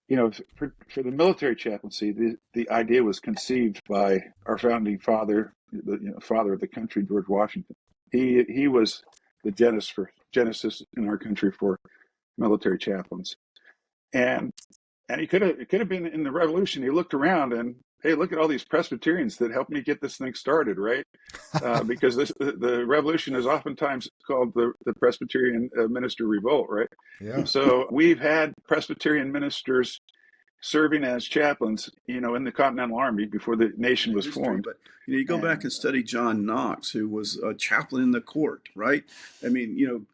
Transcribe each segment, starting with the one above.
for the military chaplaincy, the idea was conceived by our founding father, the father of the country, George Washington. He was the genesis in our country for military chaplains, and he it could have been in the Revolution. He looked around and, hey, look at all these Presbyterians that helped me get this thing started, right? Because the Revolution is oftentimes called the Presbyterian minister revolt, right? Yeah. So we've had Presbyterian ministers serving as chaplains, in the Continental Army before the nation was history, formed. but you go back And and study John Knox, who was a chaplain in the court, right? I mean,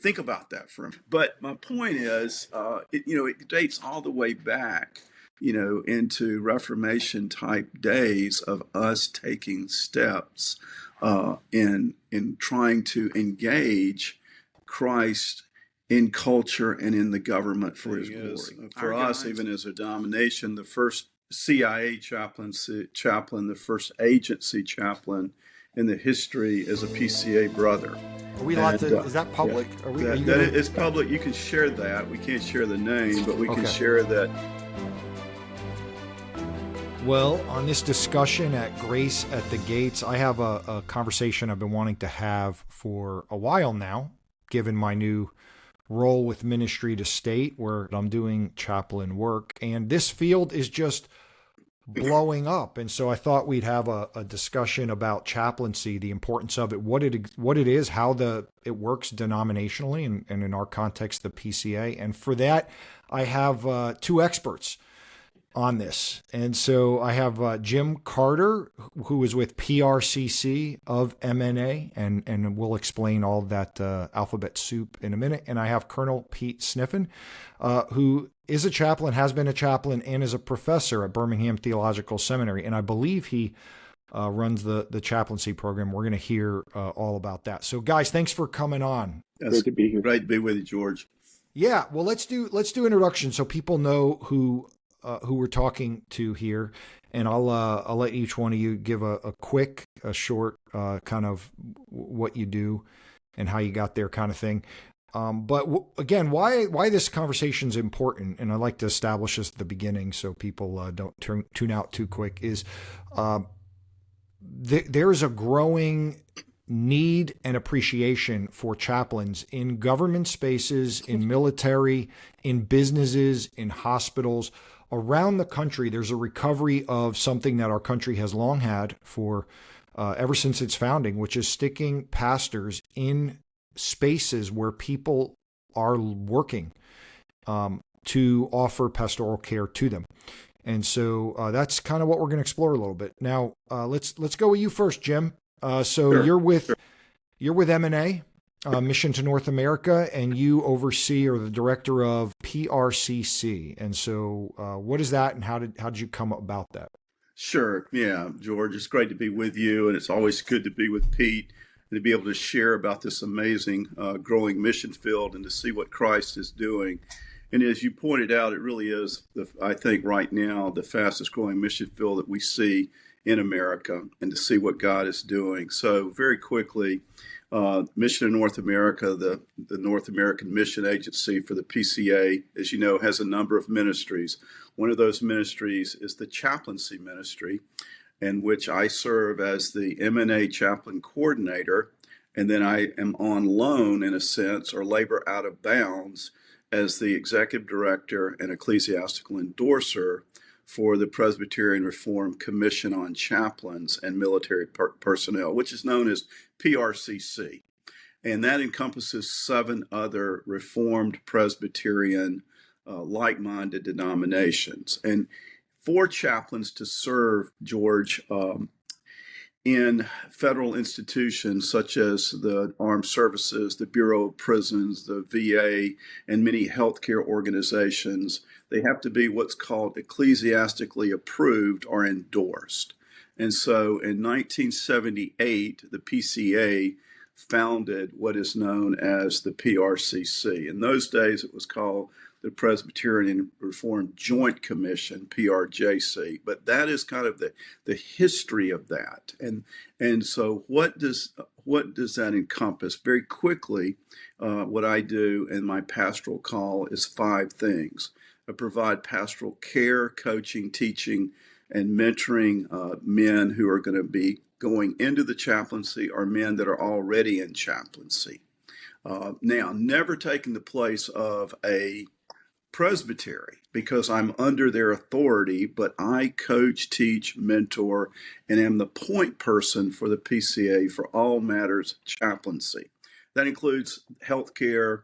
think about that for him. But my point is, it dates all the way back, into Reformation type days of us taking steps in trying to engage Christ in culture and in the government for His glory. For us, even as a denomination, the first CIA chaplain, the first agency chaplain in the history is a PCA brother. Are we allowed to? Is that public? Yeah. It's public. You can share that. We can't share the name, but we can share that. Well, on this discussion at Grace at the Gates, I have a conversation I've been wanting to have for a while now, given my new role with Ministry to State, where I'm doing chaplain work. And this field is just blowing up. And so I thought we'd have a discussion about chaplaincy, the importance of it, what it is, how it works denominationally, and in our context, the PCA. And for that, I have two experts on this. And so I have Jim Carter, who is with PRCC of MNA, and we'll explain all that alphabet soup in a minute. And I have Colonel Pete Sniffin, who is a chaplain, has been a chaplain, and is a professor at Birmingham Theological Seminary. And I believe he runs the chaplaincy program. We're going to hear all about that. So guys, thanks for coming on. Great to be here. Great to be with you, George. Yeah, well, let's do introductions so people know who we're talking to here, and I'll let each one of you give a quick, short kind of what you do and how you got there, kind of thing. But again, why this conversation is important, and I like to establish this at the beginning so people don't tune out too quick, is there's a growing need and appreciation for chaplains in government spaces, in military, in businesses, in hospitals. Around the country, there's a recovery of something that our country has long had for ever since its founding, which is sticking pastors in spaces where people are working to offer pastoral care to them. And so that's kind of what we're going to explore a little bit. Now, let's go with you first, Jim. Sure. You're with MNA, Mission to North America, and you oversee, or the director of PRCC. And so what is that, and how did you come about that? Sure. Yeah, George, it's great to be with you, and it's always good to be with Pete and to be able to share about this amazing growing mission field and to see what Christ is doing. And as you pointed out, it really is, I think right now, the fastest growing mission field that we see in America, and to see what God is doing. So very quickly, Mission to North America, the North American Mission Agency for the PCA, as you know, has a number of ministries. One of those ministries is the Chaplaincy ministry, in which I serve as the MNA chaplain coordinator, and then I am on loan, in a sense, or labor out of bounds, as the executive director and ecclesiastical endorser for the Presbyterian Reformed Commission on Chaplains and Military Personnel, which is known as PRCC. And that encompasses 7 other Reformed Presbyterian like-minded denominations. And for chaplains to serve, George, in federal institutions such as the Armed Services, the Bureau of Prisons, the VA, and many healthcare organizations, they have to be what's called ecclesiastically approved or endorsed. And so in 1978, the PCA founded what is known as the PRCC. In those days, it was called the Presbyterian Reformed Joint Commission, PRJC. But that is kind of the history of that. And so what does that encompass? Very quickly, what I do in my pastoral call is 5 things. provide pastoral care, coaching, teaching, and mentoring men who are going to be going into the chaplaincy or men that are already in chaplaincy. Now, never taking the place of a presbytery because I'm under their authority, but I coach, teach, mentor, and am the point person for the PCA for all matters chaplaincy. That includes healthcare,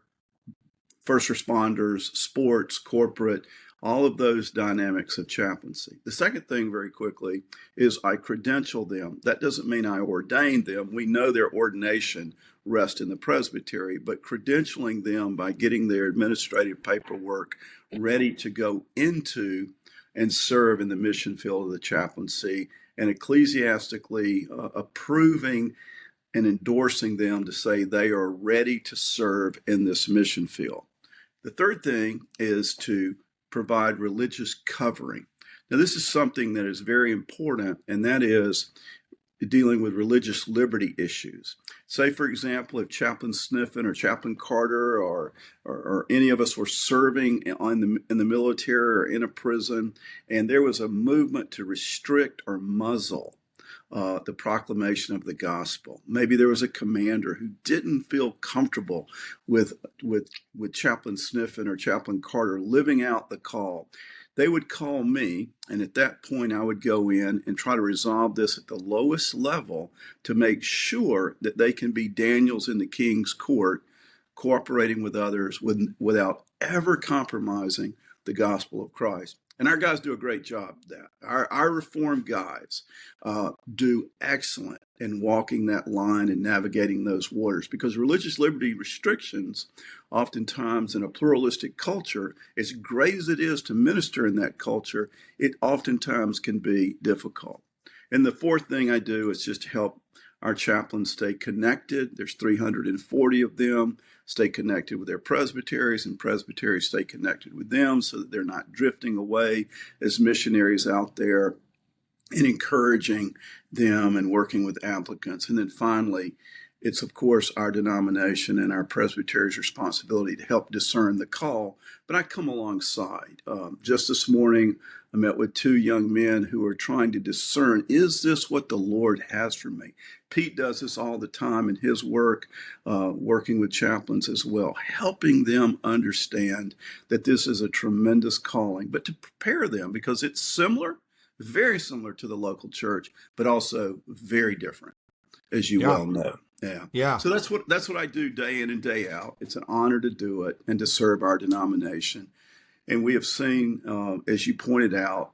first responders, sports, corporate, all of those dynamics of chaplaincy. The second thing, very quickly, is I credential them. That doesn't mean I ordain them. We know their ordination rests in the presbytery, but credentialing them by getting their administrative paperwork ready to go into and serve in the mission field of the chaplaincy, and ecclesiastically approving and endorsing them to say they are ready to serve in this mission field. The third thing is to provide religious covering. Now, this is something that is very important, and that is dealing with religious liberty issues. Say, for example, if Chaplain Sniffin or Chaplain Carter or any of us were serving in the military or in a prison, and there was a movement to restrict or muzzle the proclamation of the gospel. Maybe there was a commander who didn't feel comfortable with Chaplain Sniffin or Chaplain Carter living out the call. They would call me, and at that point I would go in and try to resolve this at the lowest level to make sure that they can be Daniels in the king's court, cooperating with others without ever compromising the gospel of Christ. And our guys do a great job of that. Our Reformed guys do excellent in walking that line and navigating those waters, because religious liberty restrictions, oftentimes in a pluralistic culture, as great as it is to minister in that culture, it oftentimes can be difficult. And the fourth thing I do is just help our chaplains stay connected. There's 340 of them. Stay connected with their presbyteries, and presbyteries stay connected with them so that they're not drifting away as missionaries out there, and encouraging them and working with applicants. And then finally, it's of course our denomination and our presbytery's responsibility to help discern the call, but I come alongside. Just this morning, I met with two young men who are trying to discern, is this what the Lord has for me? Pete does this all the time in his work, working with chaplains as well, helping them understand that this is a tremendous calling, but to prepare them because it's similar, very similar to the local church, but also very different, as you well know. Yeah. So that's what I do day in and day out. It's an honor to do it and to serve our denomination. And we have seen, as you pointed out,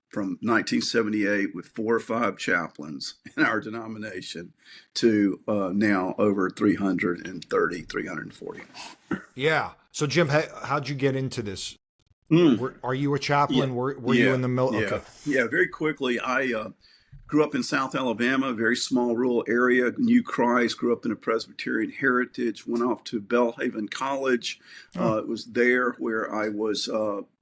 from 1978 with 4 or 5 chaplains in our denomination to now over 330, 340. Yeah. So, Jim, how'd you get into this? Are you a chaplain? Yeah. Were you in the military? Yeah. Okay. Yeah, very quickly. I grew up in South Alabama, a very small rural area, knew Christ, grew up in a Presbyterian heritage, went off to Belhaven College. It was there where I was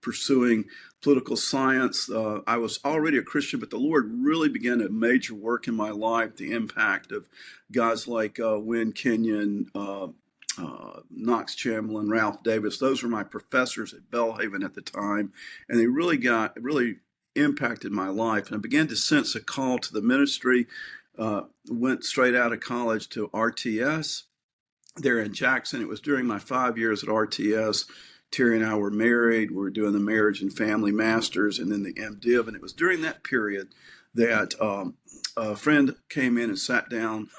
pursuing political science. I was already a Christian, but the Lord really began a major work in my life, the impact of guys like Wynn Kenyon, Knox Chamberlain, Ralph Davis. Those were my professors at Belhaven at the time, and they really impacted my life. And I began to sense a call to the ministry, went straight out of college to RTS there in Jackson. It was during my 5 years at RTS. Terry and I were married. We were doing the marriage and family masters and then the MDiv. And it was during that period that a friend came in and sat down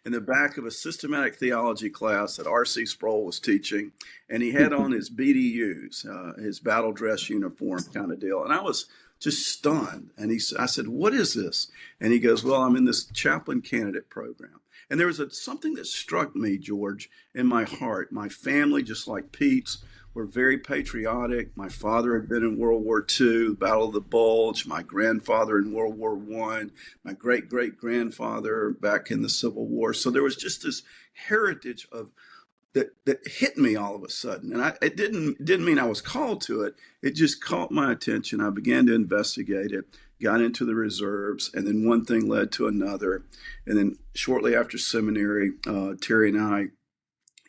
in the back of a systematic theology class that R.C. Sproul was teaching. And he had on his BDUs, his battle dress uniform kind of deal. And I was just stunned. And I said, what is this? And he goes, well, I'm in this chaplain candidate program. And there was something that struck me, George, in my heart. My family, just like Pete's, were very patriotic. My father had been in World War II, the Battle of the Bulge, my grandfather in World War I, my great-great-grandfather back in the Civil War. So there was just this heritage of that hit me all of a sudden. And it didn't mean I was called to it. It just caught my attention. I began to investigate it, got into the reserves, and then one thing led to another. And then shortly after seminary, Terry and I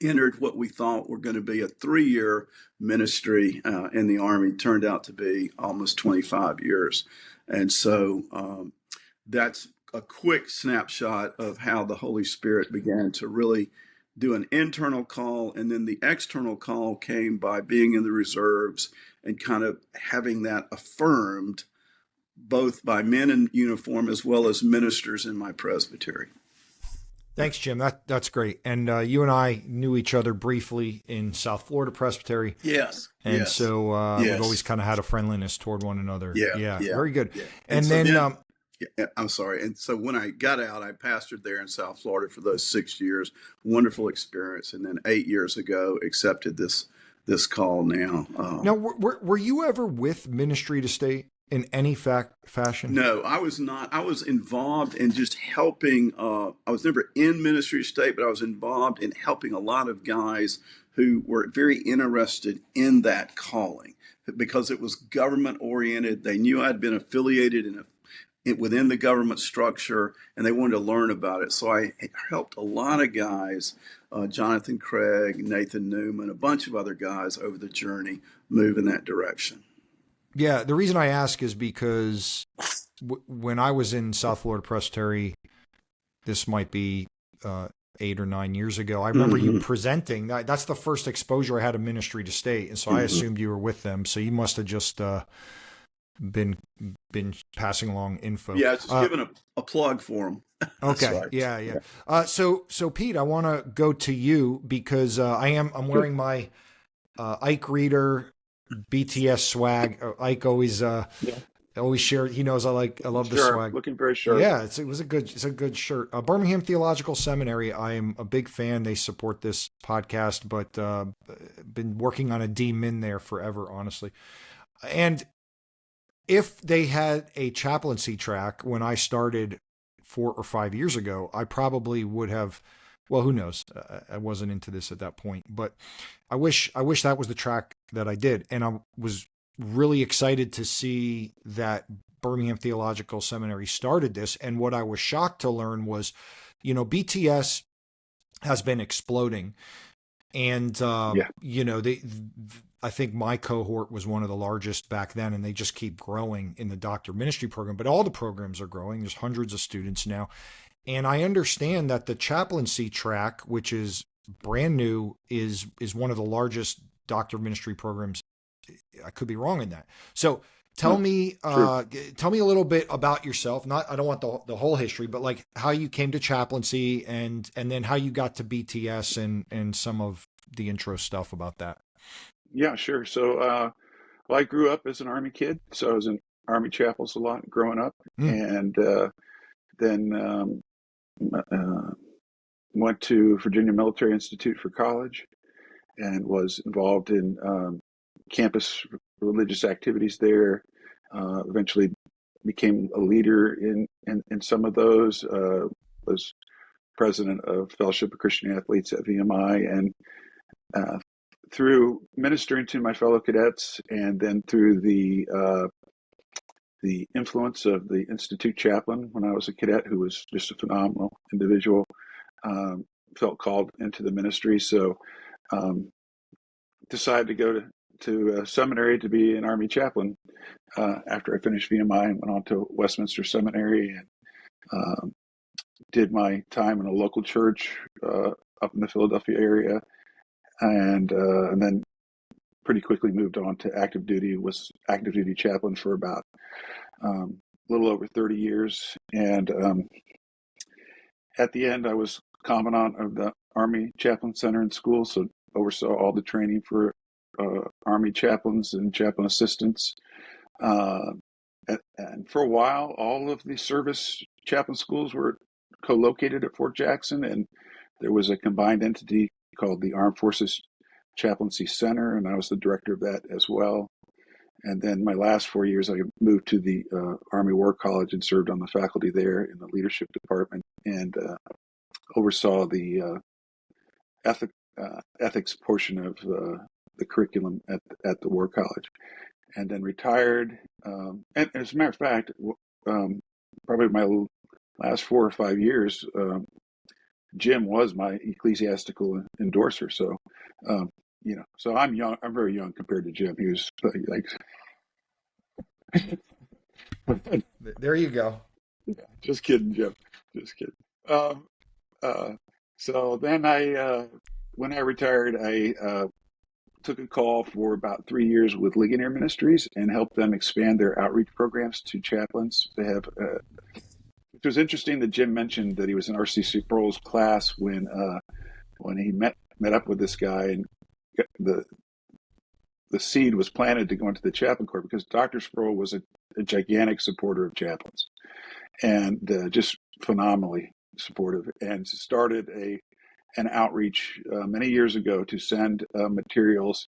entered what we thought were going to be a 3-year ministry in the Army. Turned out to be almost 25 years. And so that's a quick snapshot of how the Holy Spirit began to really do an internal call. And then the external call came by being in the reserves and kind of having that affirmed both by men in uniform as well as ministers in my presbytery. Thanks, Jim. That's great. And you and I knew each other briefly in South Florida Presbytery. Yes. And yes. so yes. we've always kind of had a friendliness toward one another. Yeah. Very good. Yeah. And so then I'm sorry. And so when I got out, I pastored there in South Florida for those 6 years. Wonderful experience. And then 8 years ago, accepted this call now. Now, were you ever with Ministry to State in any fashion? No, I was not. I was involved in just helping. I was never in Ministry to State, but I was involved in helping a lot of guys who were very interested in that calling because it was government oriented. They knew I'd been affiliated within the government structure, and they wanted to learn about it. So I helped a lot of guys, Jonathan Craig, Nathan Newman, a bunch of other guys over the journey move in that direction. Yeah, the reason I ask is because when I was in South Florida Presbytery, this might be 8 or 9 years ago, I remember you presenting. That's the first exposure I had of Ministry to State, and so I assumed you were with them. So you must have just been passing along info. Yeah, just giving a plug for them. Okay, right. Yeah. So Pete, I want to go to you because I'm wearing my Ike Reader BTS swag. Ike always shared. He knows I love the swag. Looking very sharp. Yeah, it's a good shirt. Birmingham Theological Seminary. I am a big fan. They support this podcast, but been working on a DMin there forever, honestly. And if they had a chaplaincy track when I started 4 or 5 years ago, I probably would have. Well, who knows? I wasn't into this at that point, but I wish that was the track that I did. And I was really excited to see that Birmingham Theological Seminary started this. And what I was shocked to learn was, BTS has been exploding. And, I think my cohort was one of the largest back then, and they just keep growing in the doctor ministry program. But all the programs are growing. There's hundreds of students now. And I understand that the chaplaincy track, which is brand new, is one of the largest doctor ministry programs. I could be wrong in that. So tell me a little bit about yourself. I don't want the whole history, but like how you came to chaplaincy and then how you got to BTS and some of the intro stuff about that. Yeah, sure. So, I grew up as an Army kid, so I was in Army chapels a lot growing up, and then went to Virginia Military Institute for college and was involved in campus religious activities there. Eventually became a leader in some of those, was president of Fellowship of Christian Athletes at VMI, and through ministering to my fellow cadets and then through the influence of the Institute chaplain when I was a cadet, who was just a phenomenal individual, felt called into the ministry. So decided to go to seminary to be an Army chaplain after I finished VMI, and went on to Westminster Seminary and did my time in a local church up in the Philadelphia area, and then pretty quickly moved on to active duty. Was active duty chaplain for about a little over 30 years. And at the end, I was commandant of the Army Chaplain Center and School, so oversaw all the training for Army chaplains and chaplain assistants. And for a while, all of the service chaplain schools were co-located at Fort Jackson, and there was a combined entity called the Armed Forces Chaplaincy Center, and I was the director of that as well. And then my last 4 years, I moved to the Army War College and served on the faculty there in the leadership department, and oversaw the ethics portion of the curriculum at the War College. And then retired. And as a matter of fact, probably my last 4 or 5 years, Jim was my ecclesiastical endorser. So, so I'm young. I'm very young compared to Jim. He was like There you go. just kidding, Jim. Just kidding. Um, so then when I retired, I took a call for about 3 years with Ligonier Ministries and helped them expand their outreach programs to chaplains. They have. It was interesting that Jim mentioned that he was in R.C. Sproul's class when he met up with this guy, and the seed was planted to go into the chaplain corps because Dr. Sproul was a gigantic supporter of chaplains and just phenomenally supportive, and started an outreach many years ago to send materials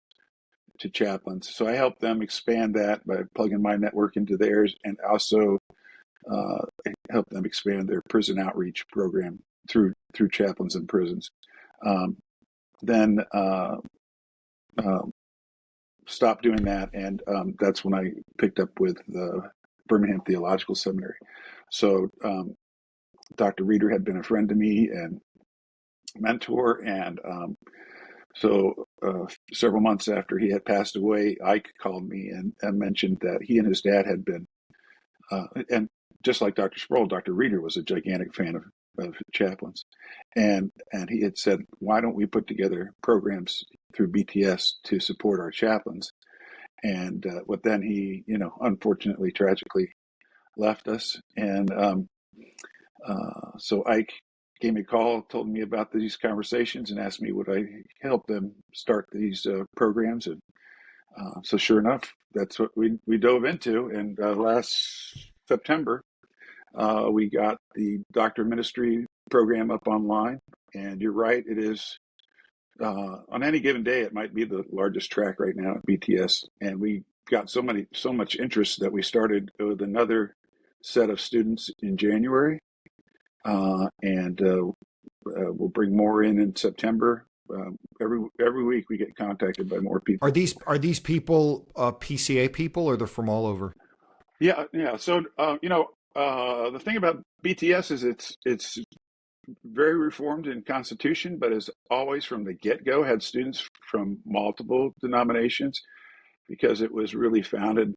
to chaplains. So I helped them expand that by plugging my network into theirs, and also help them expand their prison outreach program through chaplains in prisons. Then stopped doing that, and that's when I picked up with the Birmingham Theological Seminary. So Dr. Reeder had been a friend to me and mentor, and so several months after he had passed away, Ike called me and mentioned that he and his dad had been, and just like Dr. Sproul, Dr. Reeder was a gigantic fan of chaplains, and he had said, why don't we put together programs through BTS to support our chaplains? And but then he, unfortunately, tragically left us, and so Ike gave me a call, told me about these conversations, and asked me would I help them start these programs. And so sure enough, that's what we dove into. And last September, we got the Doctor of Ministry program up online. And you're right, it is, on any given day, it might be the largest track right now at BTS. And we got so much interest that we started with another set of students in January. And we'll bring more in September. Every week we get contacted by more people. Are these people PCA people, or they're from all over? Yeah. So the thing about BTS is it's very reformed in Constitution, but as always from the get-go had students from multiple denominations, because it was really founded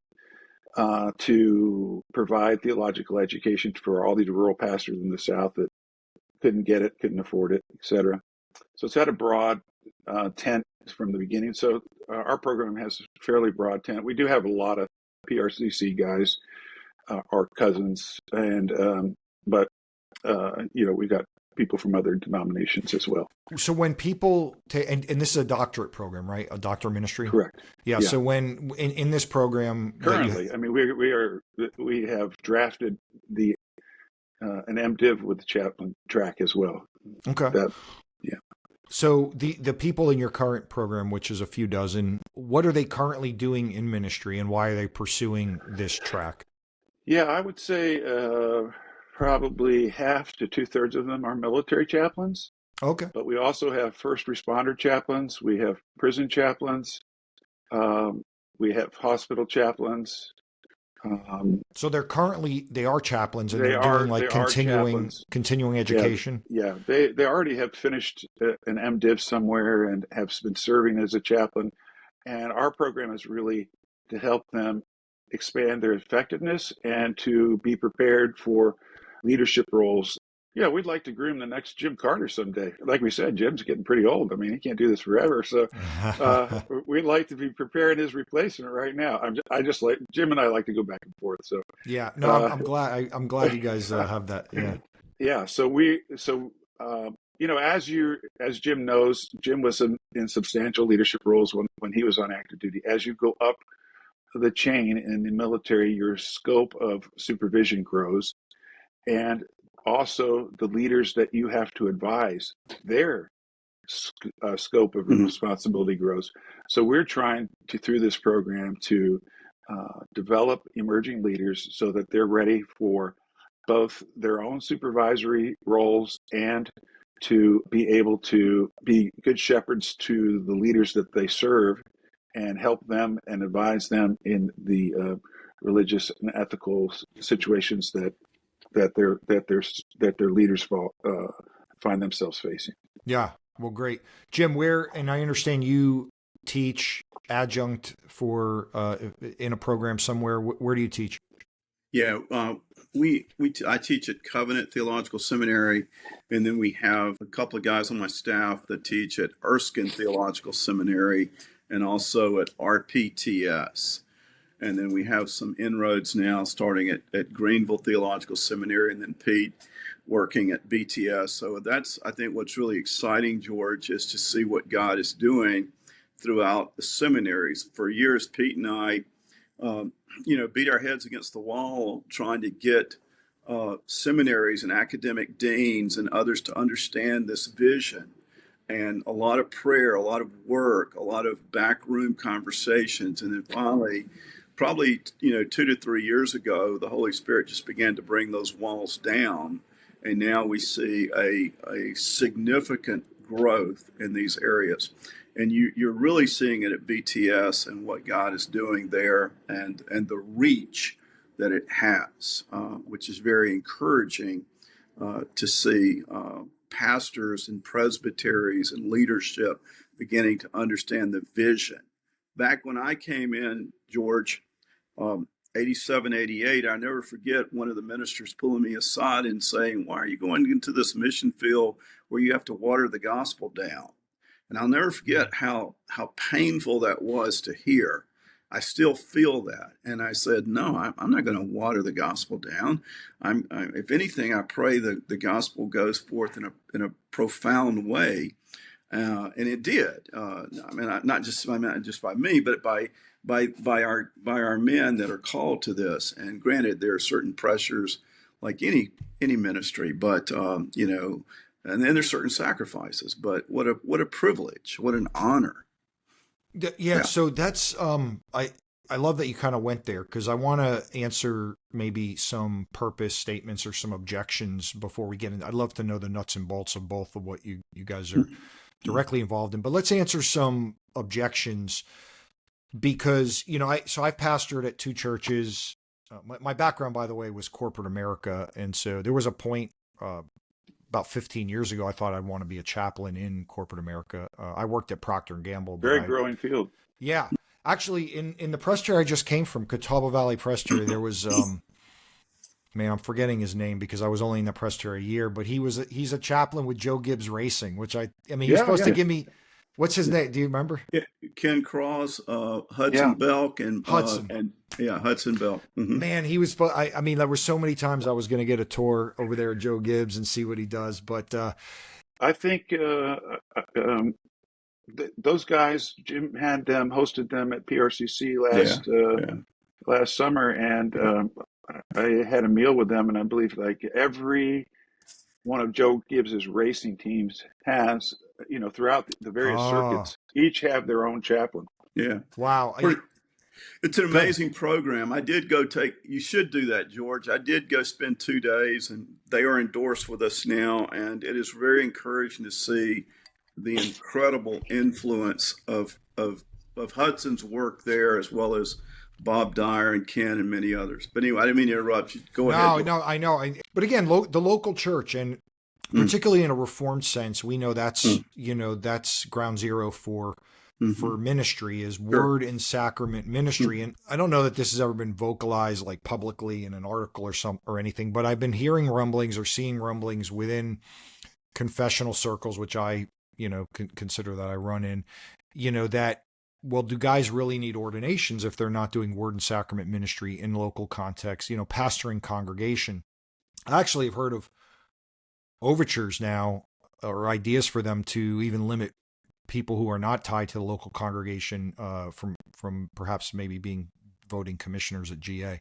to provide theological education for all these rural pastors in the South that couldn't get it, couldn't afford it, etc. So it's had a broad tent from the beginning. So our program has a fairly broad tent. We do have a lot of PRCC guys, our cousins, and but we got people from other denominations as well. So when people and this is a doctorate program, right? A doctor of ministry? Correct. Yeah. So when in this program currently, we have drafted an MDiv with the chaplain track as well. Okay. So the people in your current program, which is a few dozen, what are they currently doing in ministry, and why are they pursuing this track? Yeah, I would say probably half to 2/3 of them are military chaplains. Okay. But we also have first responder chaplains. We have prison chaplains. We have hospital chaplains. So they are chaplains, and they're doing like continuing education. Yeah, they already have finished an MDiv somewhere and have been serving as a chaplain. And our program is really to help them expand their effectiveness and to be prepared for leadership roles. Yeah, we'd like to groom the next Jim Carter someday. Like we said, Jim's getting pretty old. I mean, he can't do this forever. So we'd like to be preparing his replacement right now. I just like Jim and I like to go back and forth. So yeah, no, I'm glad. I'm glad you guys have that. Yeah, yeah. So as Jim knows, Jim was in substantial leadership roles when he was on active duty. As you go up the chain in the military, your scope of supervision grows, and also the leaders that you have to advise, their scope of responsibility grows. So we're trying through this program to develop emerging leaders so that they're ready for both their own supervisory roles and to be able to be good shepherds to the leaders that they serve and help them and advise them in the religious and ethical situations that their leaders find themselves facing. Yeah. Well, great. Jim, and I understand you teach adjunct for in a program somewhere. Where do you teach? Yeah, I teach at Covenant Theological Seminary, and then we have a couple of guys on my staff that teach at Erskine Theological Seminary and also at RPTS. And then we have some inroads now starting at Greenville Theological Seminary, and then Pete working at BTS. So that's, I think, what's really exciting, George, is to see what God is doing throughout the seminaries. For years, Pete and I, beat our heads against the wall trying to get seminaries and academic deans and others to understand this vision. And a lot of prayer, a lot of work, a lot of backroom conversations. And then finally, probably 2 to 3 years ago, the Holy Spirit just began to bring those walls down. And now we see a significant growth in these areas. And you're really seeing it at BTS and what God is doing there and the reach that it has, which is very encouraging to see pastors and presbyteries and leadership beginning to understand the vision. Back when I came in, George, 87, 88, I never forget one of the ministers pulling me aside and saying, "Why are you going into this mission field where you have to water the gospel down?" And I'll never forget how painful that was to hear. I still feel that. And I said, no, I'm not going to water the gospel down. If anything, I pray that the gospel goes forth in a profound way. And it did. Not just by me, but by our men that are called to this. And granted, there are certain pressures like any ministry, but and then there's certain sacrifices. But what a privilege, what an honor. Yeah. So that's I love that you kind of went there, because I want to answer maybe some purpose statements or some objections before we get in. I'd love to know the nuts and bolts of both of what you guys are directly involved in. But let's answer some objections, because I've pastored at 2 churches. My background, by the way, was corporate America, and so there was a point about 15 years ago I thought I'd want to be a chaplain in corporate America. I worked at Procter & Gamble. Very growing field. Yeah. Actually, in the presbytery I just came from, Catawba Valley Presbytery, there was, I'm forgetting his name because I was only in the presbytery a year, but he's a chaplain with Joe Gibbs Racing, which he was supposed to give me, what's his name? Do you remember? Ken Cross, Hudson Belk, and Hudson. Hudson Belk. Mm-hmm. Man, he was, there were so many times I was going to get a tour over there at Joe Gibbs and see what he does, but I think those guys, Jim had them, hosted them at PRCC last summer, and I had a meal with them, and I believe like every one of Joe Gibbs's racing teams has, throughout the various circuits, each have their own chaplain. Yeah. Wow. It's an amazing program. I did go you should do that, George. I did go spend 2 days, and they are endorsed with us now, and it is very encouraging to see the incredible influence of Hudson's work there, as well as Bob Dyer and Ken and many others. But anyway, I didn't mean to interrupt you. Go ahead. No, I know. But again, the local church, and particularly in a Reformed sense, we know that's that's ground zero for ministry, is word and sacrament ministry. And I don't know that this has ever been vocalized like publicly in an article or anything, but I've been hearing rumblings or seeing rumblings within confessional circles, which I consider that I run in, that, well, do guys really need ordinations if they're not doing word and sacrament ministry in local context, pastoring congregation? I actually have heard of overtures now, or ideas for them to even limit people who are not tied to the local congregation from perhaps maybe being voting commissioners at GA.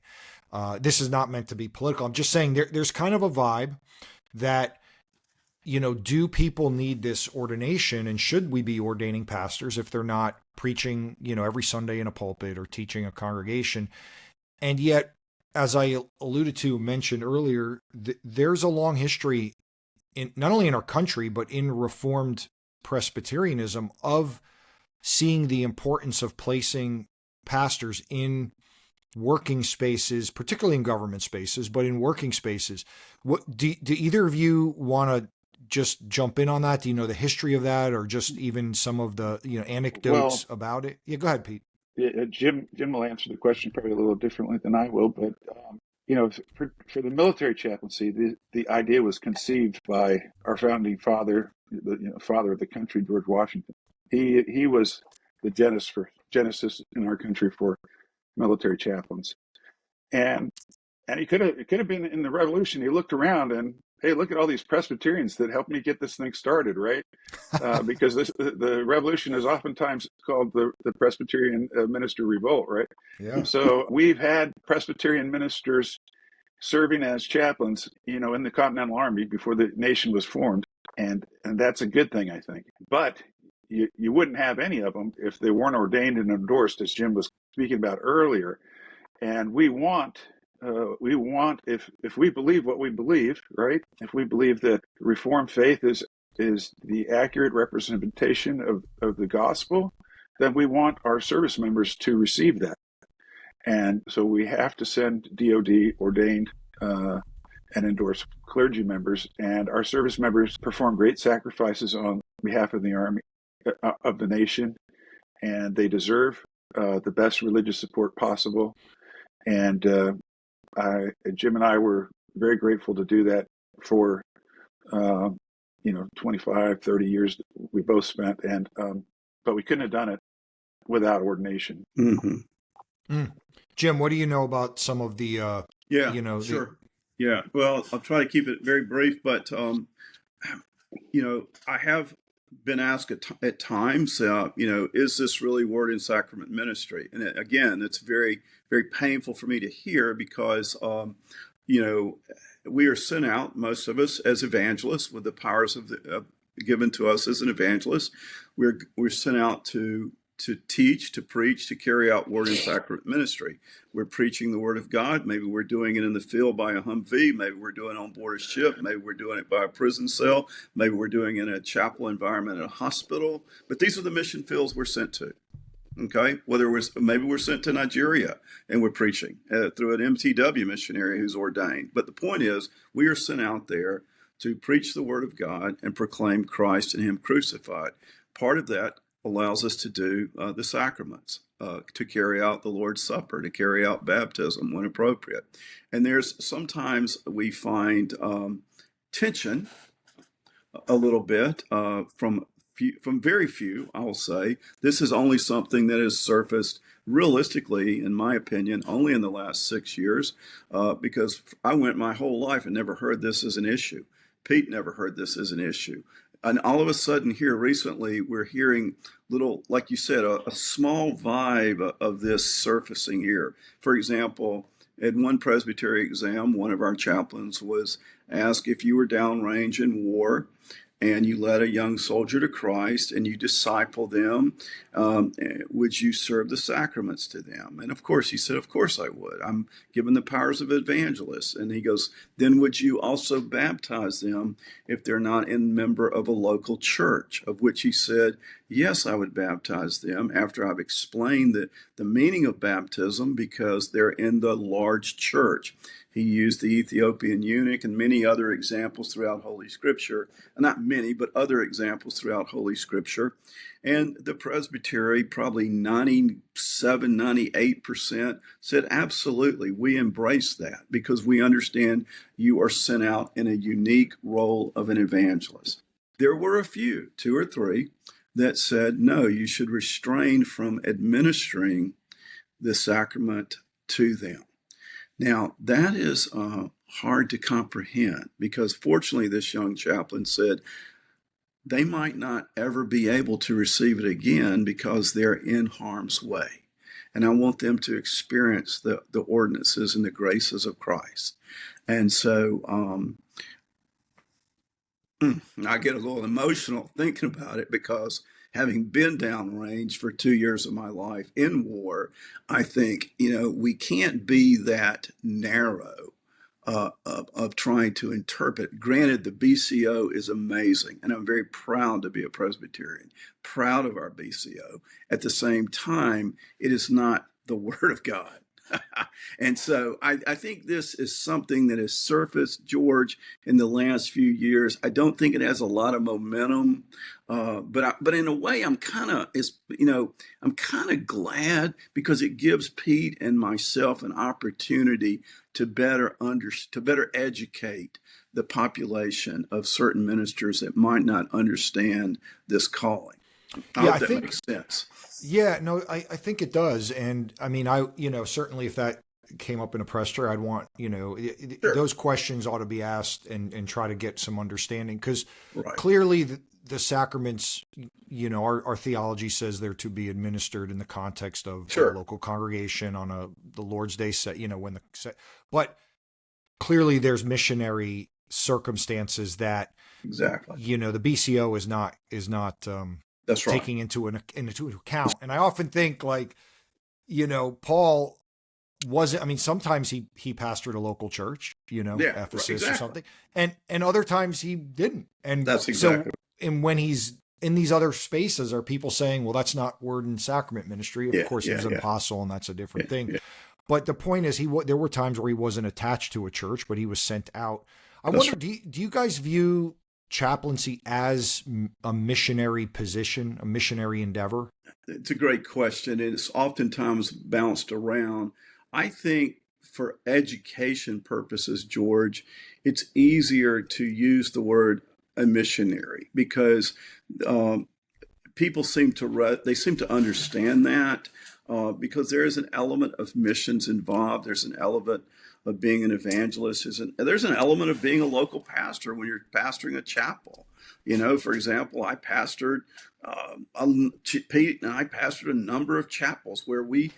This is not meant to be political. I'm just saying there's kind of a vibe that, do people need this ordination, and should we be ordaining pastors if they're not preaching, every Sunday in a pulpit or teaching a congregation? And yet, as I mentioned earlier, there's a long history not only in our country, but in Reformed Presbyterianism of seeing the importance of placing pastors in working spaces, particularly in government spaces, but in working spaces. What do either of you want to just jump in on that? Do you know the history of that, or just even some of the anecdotes about it? Yeah, go ahead, Pete. Jim will answer the question probably a little differently than I will, but for the military chaplaincy, the idea was conceived by our founding father, the father of the country, George Washington. He was the genesis in our country for military chaplains, and he could have been in the Revolution. He looked around and, hey, look at all these Presbyterians that helped me get this thing started, right? Because the Revolution is oftentimes called the Presbyterian Minister Revolt, right? Yeah. So we've had Presbyterian ministers serving as chaplains, in the Continental Army before the nation was formed, and that's a good thing, I think. But you wouldn't have any of them if they weren't ordained and endorsed, as Jim was speaking about earlier. And we want if we believe what we believe, right? If we believe that Reformed faith is the accurate representation of the gospel, then we want our service members to receive that. And so we have to send DOD ordained and endorsed clergy members, and our service members perform great sacrifices on behalf of the Army, of the nation, and they deserve the best religious support possible. And Jim and I were very grateful to do that for 25, 30 years we both spent, and but we couldn't have done it without ordination. Mm-hmm. Jim, what do you know about some of the sure. Yeah, well, I'll try to keep it very brief, but I have been asked at times, is this really word and sacrament ministry? And again, it's very, very painful for me to hear because, we are sent out, most of us, as evangelists with the powers given to us as an evangelist. We're sent out to teach, to preach, to carry out word and sacrament ministry. We're preaching the word of God. Maybe we're doing it in the field by a Humvee. Maybe we're doing it on board a ship. Maybe we're doing it by a prison cell. Maybe we're doing it in a chapel environment at a hospital. But these are the mission fields we're sent to. Okay, maybe we're sent to Nigeria and we're preaching through an MTW missionary who's ordained. But the point is, we are sent out there to preach the word of God and proclaim Christ and Him crucified. Part of that allows us to do the sacraments, to carry out the Lord's Supper, to carry out baptism when appropriate. And sometimes we find tension a little bit from very few, I'll say. This is only something that has surfaced realistically, in my opinion, only in the last 6 years, because I went my whole life and never heard this as an issue. Pete never heard this as an issue. And all of a sudden here recently, we're hearing little, like you said, a small vibe of this surfacing here. For example, at one presbytery exam, one of our chaplains was asked if you were downrange in war and you led a young soldier to Christ and you disciple them, would you serve the sacraments to them? And of course, he said, of course I would. I'm given the powers of evangelists. And he goes, then would you also baptize them if they're not a member of a local church? Of which he said, yes, I would baptize them after I've explained the meaning of baptism because they're in the large church. He used the Ethiopian eunuch and many other examples throughout Holy Scripture. Not many, but other examples throughout Holy Scripture. And the presbytery, probably 97, 98%, said, absolutely, we embrace that because we understand you are sent out in a unique role of an evangelist. There were a few, 2 or 3, that said, no, you should restrain from administering the sacrament to them. Now, that is hard to comprehend because fortunately this young chaplain said they might not ever be able to receive it again because they're in harm's way. And I want them to experience the ordinances and the graces of Christ. And so I get a little emotional thinking about it because having been downrange for 2 years of my life in war, I think, we can't be that narrow of trying to interpret. Granted, the BCO is amazing, and I'm very proud to be a Presbyterian, proud of our BCO. At the same time, it is not the Word of God. And so I think this is something that has surfaced, George, in the last few years. I don't think it has a lot of momentum, but in a way, I'm kind of glad, because it gives Pete and myself an opportunity to better educate the population of certain ministers that might not understand this calling. I hope that makes sense. Yeah, no, I think it does. And I mean, certainly if that came up in a press tour, I'd want, Sure. those questions ought to be asked and try to get some understanding, because Right. clearly the sacraments, our theology says they're to be administered in the context of Sure. a local congregation on the Lord's Day set, but clearly there's missionary circumstances that, Exactly. the BCO is not That's right. taking into account. And I often think, Paul wasn't, I mean, sometimes he pastored a local church, Ephesus exactly. or something. And other times he didn't. And That's exactly. And when he's in these other spaces, are people saying, well, that's not word and sacrament ministry. Of course, he was an apostle, and that's a different thing. Yeah. But the point is, there were times where he wasn't attached to a church, but he was sent out. I wonder, do you guys view chaplaincy as a missionary position, a missionary endeavor? It's a great question, and it's oftentimes bounced around. I think for education purposes, George, it's easier to use the word a missionary, because people seem to understand that, because there is an element of missions involved. There's an element of being an evangelist. There's an element of being a local pastor when you're pastoring a chapel. For example, I pastored, Pete and I pastored a number of chapels where we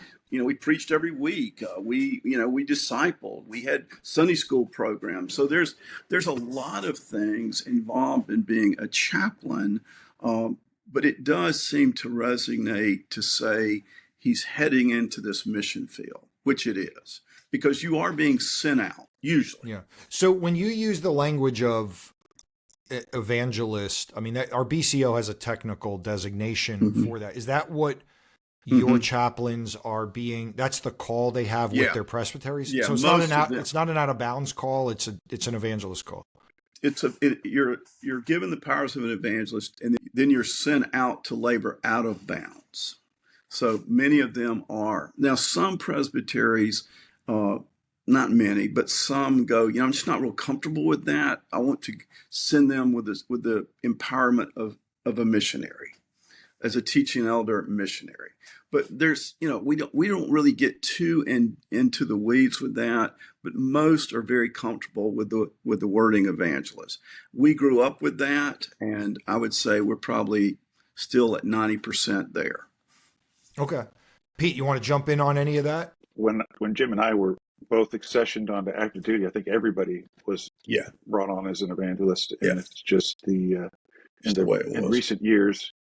preached every week. We discipled. We had Sunday school programs. So there's a lot of things involved in being a chaplain, but it does seem to resonate to say he's heading into this mission field, which it is, because you are being sent out usually. Yeah. So when you use the language of evangelist, I mean, our BCO has a technical designation for that. Is that what your chaplains are being? That's the call they have with their presbyteries. Yeah, so it's not an out of bounds call. It's an evangelist call. You're given the powers of an evangelist, and then you're sent out to labor out of bounds. So many of them are. Now, some presbyteries, not many, but some go, I'm just not real comfortable with that. I want to send them with the empowerment of a missionary, as a teaching elder missionary. But there's, we don't really get too into the weeds with that, but most are very comfortable with the wording evangelist. We grew up with that, and I would say we're probably still at 90% there. Okay. Pete, you want to jump in on any of that? When Jim and I were both accessioned onto active duty, I think everybody was brought on as an evangelist. And it's just in recent years,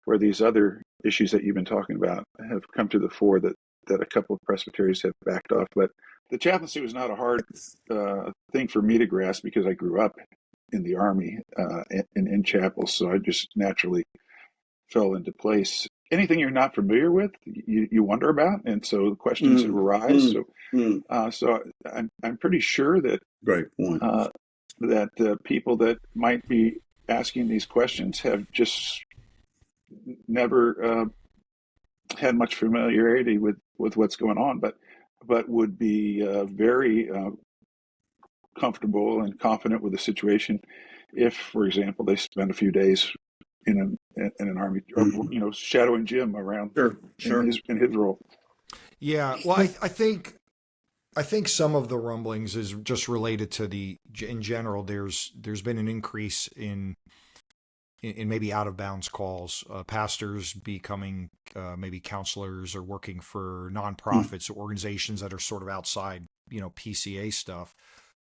where these other issues that you've been talking about have come to the fore, that a couple of presbyteries have backed off. But the chaplaincy was not a hard thing for me to grasp, because I grew up in the Army and in chapels, so I just naturally fell into place. Anything you're not familiar with, you wonder about, and so the questions arise. So I'm pretty sure that great point. That people that might be asking these questions have just never had much familiarity with what's going on, but would be very comfortable and confident with the situation if, for example, they spend a few days in an Army, or, shadowing Jim around in his role. Yeah, well, I think some of the rumblings is just related to in general, there's been an increase in maybe out of bounds calls, pastors becoming maybe counselors or working for nonprofits or organizations that are sort of outside, PCA stuff.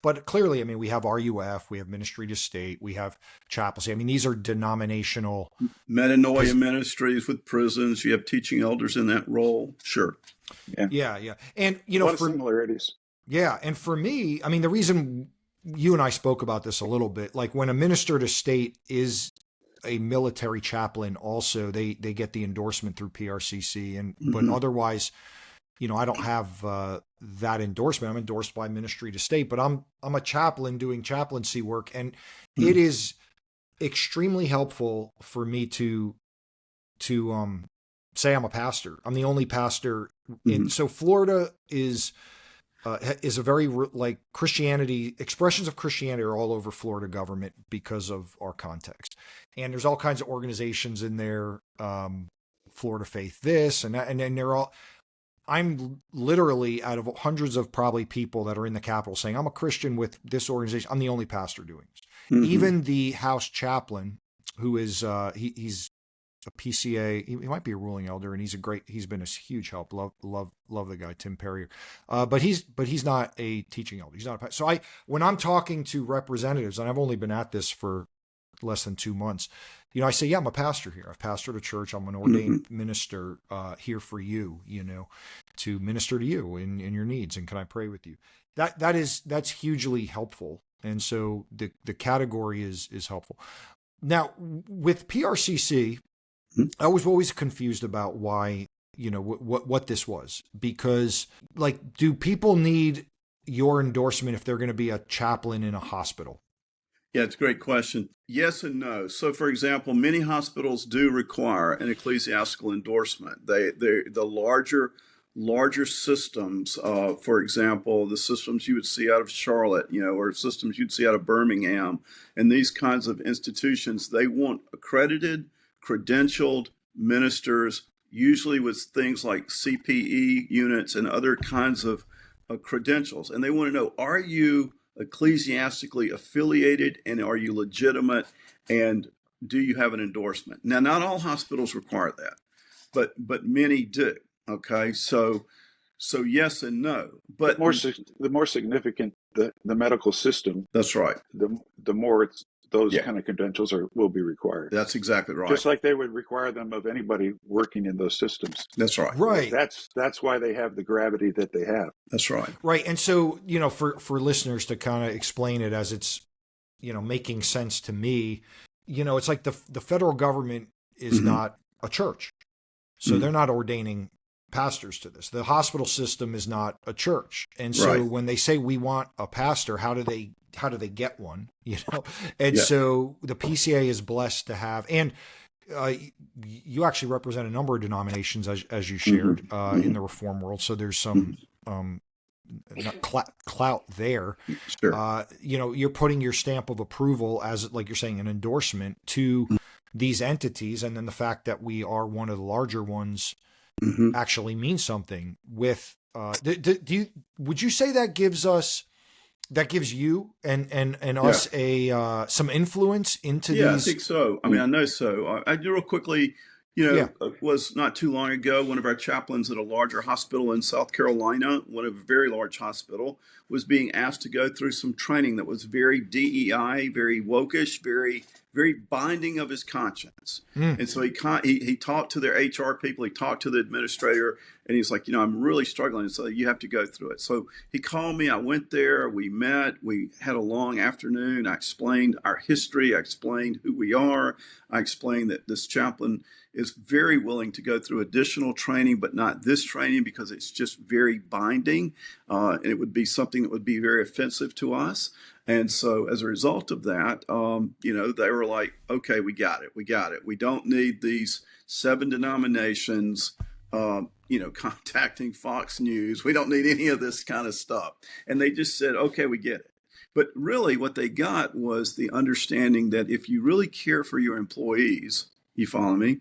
But clearly, I mean, we have RUF, we have Ministry to State, we have Chaplaincy. I mean, these are denominational. Metanoia ministries with prisons. You have teaching elders in that role. Sure. Yeah. And, a lot of similarities. Yeah. And for me, I mean, the reason you and I spoke about this a little bit, like when a minister to state is a military chaplain, also they get the endorsement through PRCC, but otherwise I don't have that endorsement. I'm endorsed by ministry to state, but I'm a chaplain doing chaplaincy work, and it is extremely helpful for me to say I'm a pastor. I'm the only pastor in. So Florida is a very like Christianity, expressions of Christianity are all over Florida government because of our context. And there's all kinds of organizations in there, Florida Faith this and that, and then they're all, I'm literally out of hundreds of probably people that are in the Capitol saying, I'm a Christian with this organization. I'm the only pastor doing this. Even the House chaplain, who is, he's a PCA, he might be a ruling elder, and he's been a huge help. Love the guy, Tim Perrier. But he's not a teaching elder. He's not a pastor. So when I'm talking to representatives, and I've only been at this for less than 2 months, I say, yeah, I'm a pastor here. I've pastored a church. I'm an ordained minister here for you, to minister to you in your needs. And can I pray with you? That's hugely helpful. And so the category is helpful. Now with PRCC, I was always confused about why, what this was, because like, do people need your endorsement if they're going to be a chaplain in a hospital? Yeah, it's a great question. Yes and no. So, for example, many hospitals do require an ecclesiastical endorsement. The larger systems, for example, the systems you would see out of Charlotte, or systems you'd see out of Birmingham, and these kinds of institutions, they want accredited, credentialed ministers, usually with things like CPE units and other kinds of credentials. And they want to know, are you ecclesiastically affiliated, and are you legitimate, and do you have an endorsement? Now, not all hospitals require that, but many do. Okay, so yes and no. But the more significant the medical system, that's right. The more those kind of credentials will be required. That's exactly right. Just like they would require them of anybody working in those systems. That's right. Right. That's why they have the gravity that they have. That's right. Right. And so, for listeners to kind of explain it as it's, making sense to me, it's like the federal government is not a church. So they're not ordaining pastors to this. The hospital system is not a church. And so when they say we want a pastor, how do they get one? And so the PCA is blessed to have, and you actually represent a number of denominations as you shared in the Reform world. So there's some clout there. Sure. You're putting your stamp of approval as, like you're saying, an endorsement to these entities. And then the fact that we are one of the larger ones actually means something with, would you say that gives you and us some influence into these? Yeah, I think so. I mean, I know so. I do real quickly, it was not too long ago, one of our chaplains at a larger hospital in South Carolina, one of a very large hospital, was being asked to go through some training that was very DEI, very wokish, very, very binding of his conscience. And so he talked to their HR people, he talked to the administrator, and he's like, I'm really struggling. So you have to go through it. So he called me. I went there. We met. We had a long afternoon. I explained our history. I explained who we are. I explained that this chaplain is very willing to go through additional training, but not this training because it's just very binding. And it would be something that would be very offensive to us. And so as a result of that, they were like, okay, we got it. We don't need these 7 denominations, contacting Fox News. We don't need any of this kind of stuff. And they just said, okay, we get it. But really what they got was the understanding that if you really care for your employees, you follow me,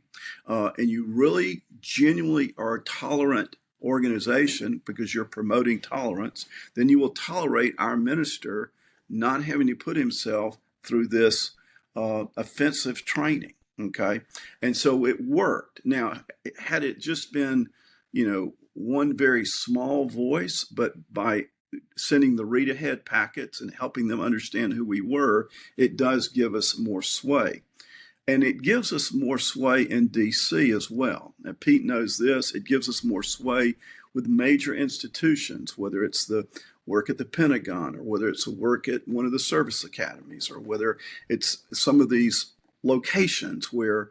and you really genuinely are a tolerant organization because you're promoting tolerance, then you will tolerate our minister not having to put himself through this offensive training. Okay. And so it worked. Now, had it just been, one very small voice, but by sending the read ahead packets and helping them understand who we were, it does give us more sway. And it gives us more sway in DC as well. Now, Pete knows this. It gives us more sway with major institutions, whether it's the work at the Pentagon or whether it's a work at one of the service academies or whether it's some of these locations where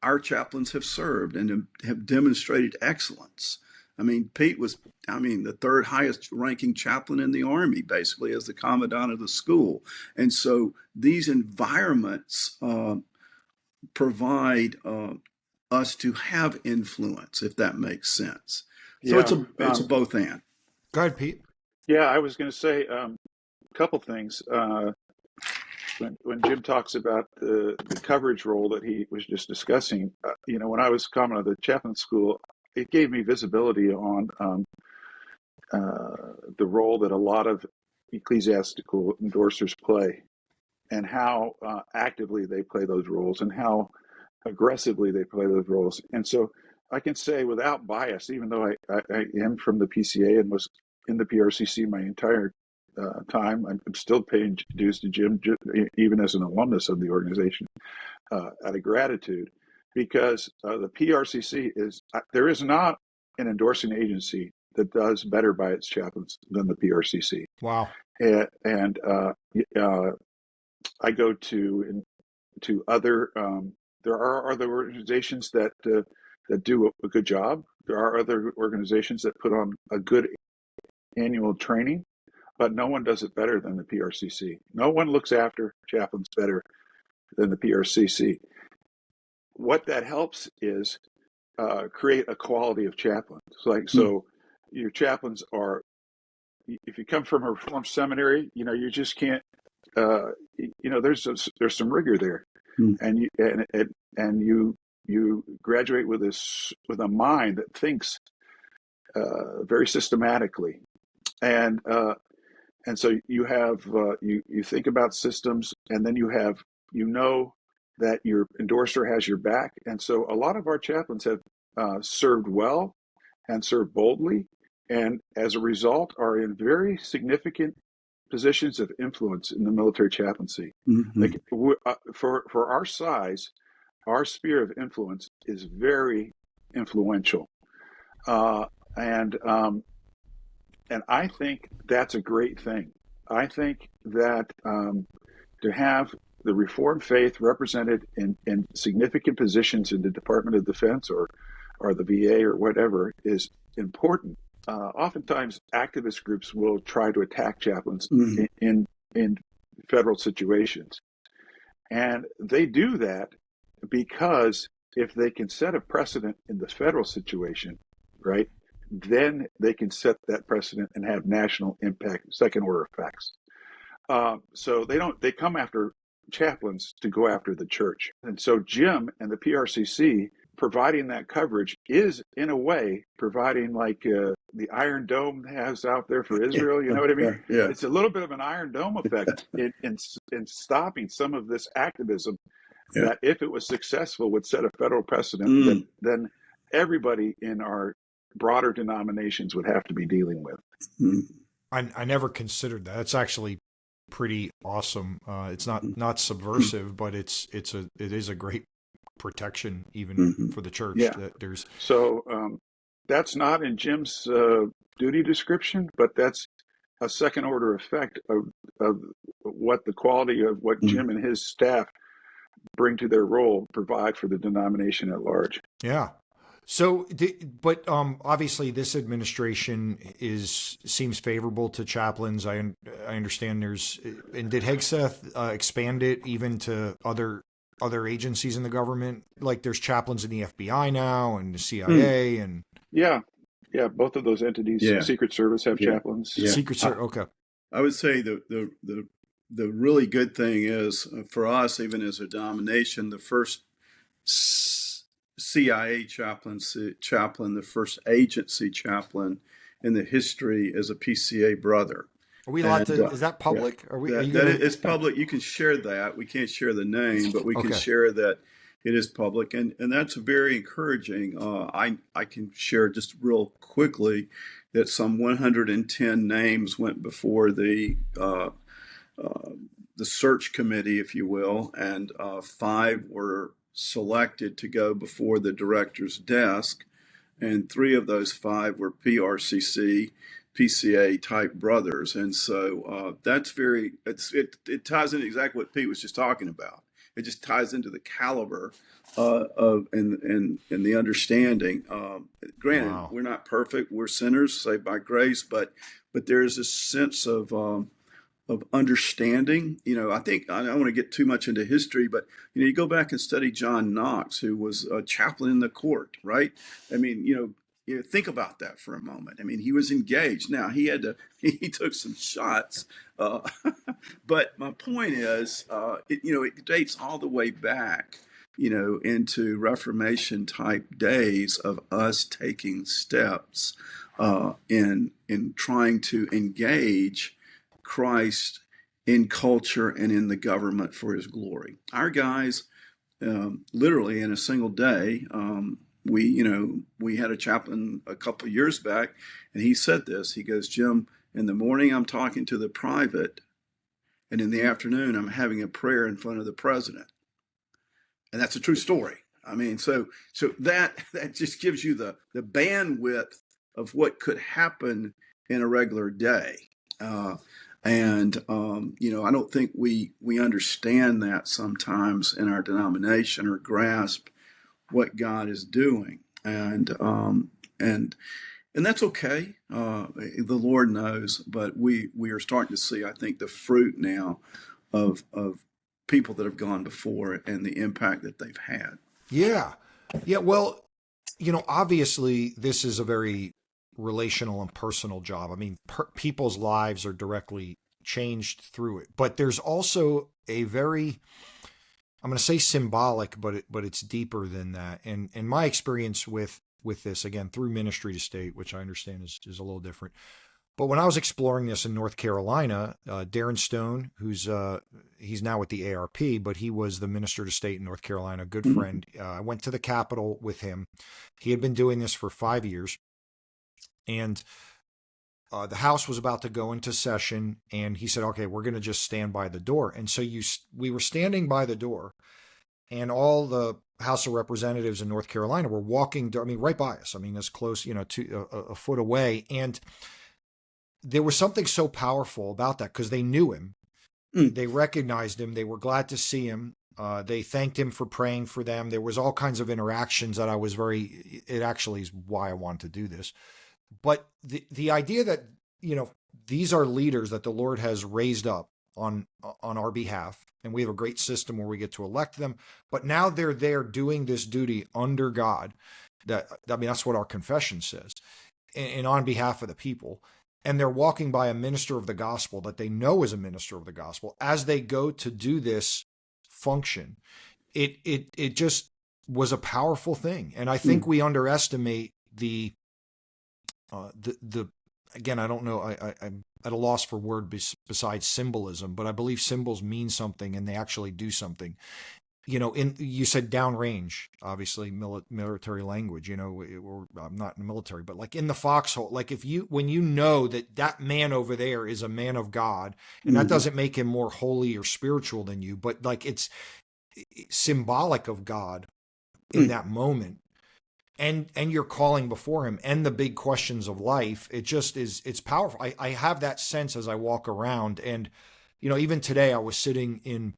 our chaplains have served and have demonstrated excellence. I mean, Pete was, the third highest ranking chaplain in the Army, basically, as the commandant of the school. And so these environments provide us to have influence, if that makes sense. So Yeah. it's a both and. Go ahead, Pete. Yeah, I was going to say a couple things. When Jim talks about the coverage role that he was just discussing, when I was coming to the chaplain school, it gave me visibility on the role that a lot of ecclesiastical endorsers play, and how actively they play those roles, and how aggressively they play those roles. And so I can say without bias, even though I am from the PCA and was in the PRCC my entire time, I'm still paying dues to Jim, even as an alumnus of the organization, out of gratitude, because the PRCC there is not an endorsing agency that does better by its chaplains than the PRCC. Wow. And I go to other. There are other organizations that do a good job. There are other organizations that put on a good annual training, but no one does it better than the PRCC. No one looks after chaplains better than the PRCC. What that helps is create a quality of chaplains. So your chaplains are, if you come from a reformed seminary, you just can't, there's some rigor there, and you graduate with a mind that thinks very systematically, and so you have you think about systems, and then you know that your endorser has your back. And so a lot of our chaplains have served well and served boldly, and as a result are in very significant positions of influence in the military chaplaincy. Like, for our size, our sphere of influence is very influential, and I think that's a great thing. I think that to have the Reformed faith represented in significant positions in the Department of Defense or the VA or whatever is important. Oftentimes, activist groups will try to attack chaplains in federal situations, and they do that because if they can set a precedent in the federal situation, right, then they can set that precedent and have national impact, second order effects. So they come after chaplains to go after the church. And so Jim and the PRCC providing that coverage is, in a way, providing like the Iron Dome has out there for Israel. You know what I mean? Yeah. It's a little bit of an Iron Dome effect in stopping some of this activism that, if it was successful, would set a federal precedent that then everybody in our broader denominations would have to be dealing with. I never considered that. It's actually pretty awesome. It's not subversive, but it is a great protection even for the church. Yeah. That there's that's not in Jim's duty description, but that's a second order effect of what the quality of what Jim and his staff bring to their role provide for the denomination at large. Yeah. So, but obviously, this administration seems favorable to chaplains. I understand and did Hegseth expand it even to other agencies in the government? Like, there's chaplains in the FBI now and the CIA and yeah, both of those entities. Secret Service have chaplains. Secret Service. Okay. I would say the really good thing is for us, even as a denomination, the first CIA chaplain, the first agency chaplain in the history is a PCA brother. Are we allowed to? Is that public? It's public. You can share that. We can't share the name, but we can share that it is public, and that's very encouraging. I can share just real quickly that some 110 names went before the search committee, if you will, and 5 were selected to go before the director's desk, and 3 of those 5 were PRCC, PCA type brothers, and so that's it ties in exactly what Pete was just talking about. it just ties into the caliber of and the understanding. Granted, Wow. we're not perfect; we're sinners saved by grace, but there is a sense of understanding. I think I don't want to get too much into history, but you go back and study John Knox, who was a chaplain in the court, right? I mean, think about that for a moment. I mean, he was engaged. Now he had to, he took some shots, uh, but my point is, it dates all the way back, into Reformation type days of us taking steps in trying to engage Christ in culture and in the government for his glory. Our guys, literally in a single day, we had a chaplain a couple of years back, and he said this. He goes, Jim, in the morning I'm talking to the private, and in the afternoon I'm having a prayer in front of the president. And that's a true story. I mean, so that just gives you the bandwidth of what could happen in a regular day. I don't think we understand that sometimes in our denomination or grasp what God is doing, and that's okay. The Lord knows, but we are starting to see, I think, the fruit now of people that have gone before and the impact that they've had. Yeah. Yeah. Well, obviously this is a very relational and personal job. I mean, people's lives are directly changed through it, but there's also a very, I'm going to say symbolic, but it's deeper than that. And in my experience with this, again, through ministry to state, which I understand is a little different. But when I was exploring this in North Carolina, Darren Stone, he's now with the ARP, but he was the minister to state in North Carolina, a good friend. I went to the Capitol with him. He had been doing this for 5 years. And the House was about to go into session, and he said, okay, we're going to just stand by the door. And so we were standing by the door, and all the House of Representatives in North Carolina were walking, right by us. I mean, as close, a foot away. And there was something so powerful about that because they knew him. They recognized him. They were glad to see him. They thanked him for praying for them. There was all kinds of interactions that it actually is why I wanted to do this. But the idea that, these are leaders that the Lord has raised up on our behalf, and we have a great system where we get to elect them, but now they're there doing this duty under God. That's what our confession says, and on behalf of the people. And they're walking by a minister of the gospel that they know is a minister of the gospel as they go to do this function. It just was a powerful thing. And I think we underestimate the again, I don't know, I'm at a loss for word besides symbolism, but I believe symbols mean something and they actually do something. You said downrange, obviously military language, or I'm not in the military, but like in the foxhole, like when you know that man over there is a man of God, and that doesn't make him more holy or spiritual than you, but like it's symbolic of God in that moment. And you're calling before him and the big questions of life. It just it's powerful. I have that sense as I walk around. And, even today I was sitting in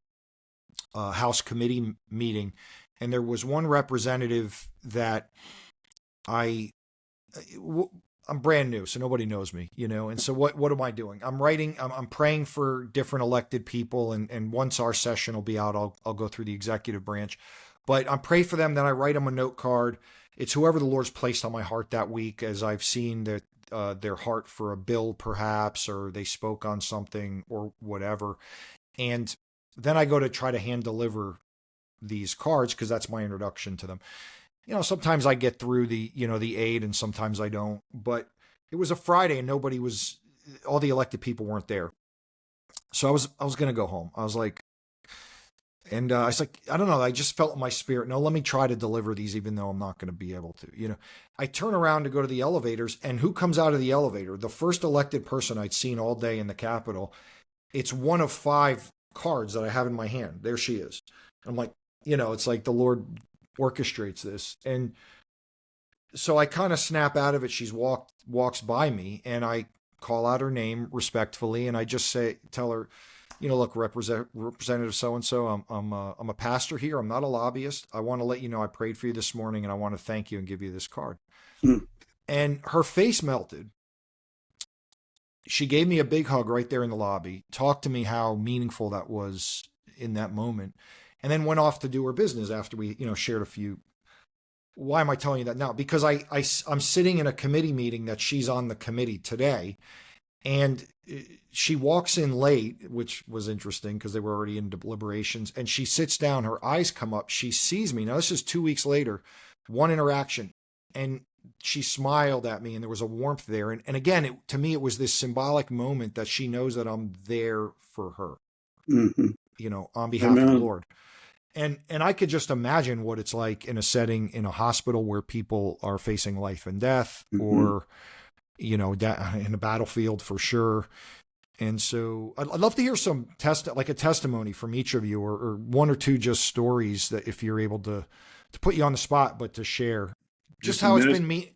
a House committee meeting, and there was one representative that I'm brand new, so nobody knows me, and so what am I doing? I'm praying for different elected people. And once our session will be out, I'll go through the executive branch, but I pray for them. Then I write them a note card. It's whoever the Lord's placed on my heart that week, as I've seen that their heart for a bill perhaps, or they spoke on something or whatever. And then I go to try to hand deliver these cards because that's my introduction to them. Sometimes I get through the aid and sometimes I don't, but it was a Friday and all the elected people weren't there. So I was going to go home. I was like, and I was like, I don't know. I just felt in my spirit, no, let me try to deliver these, even though I'm not going to be able to, I turn around to go to the elevators, and who comes out of the elevator? The first elected person I'd seen all day in the Capitol. It's one of 5 cards that I have in my hand. There she is. I'm like, it's like the Lord orchestrates this. And so I kind of snap out of it. She's walks by me, and I call out her name respectfully. And I just tell her, look, Representative so-and-so, I'm a pastor here. I'm not a lobbyist. I want to let you know I prayed for you this morning, and I want to thank you and give you this card. Mm. And her face melted. She gave me a big hug right there in the lobby, talked to me how meaningful that was in that moment, and then went off to do her business after we, shared a few. Why am I telling you that now? Because I'm sitting in a committee meeting that she's on the committee today, and she walks in late, which was interesting because they were already in deliberations, and she sits down, her eyes come up, she sees me. Now, this is 2 weeks later, one interaction, and she smiled at me, and there was a warmth there. And again, to me, it was this symbolic moment that she knows that I'm there for her, on behalf of the Lord. And I could just imagine what it's like in a setting in a hospital where people are facing life and death, or, in a battlefield for sure. And so I'd love to hear some like a testimony from each of you, or one or two just stories that if you're able to put you on the spot, but to share just how it's been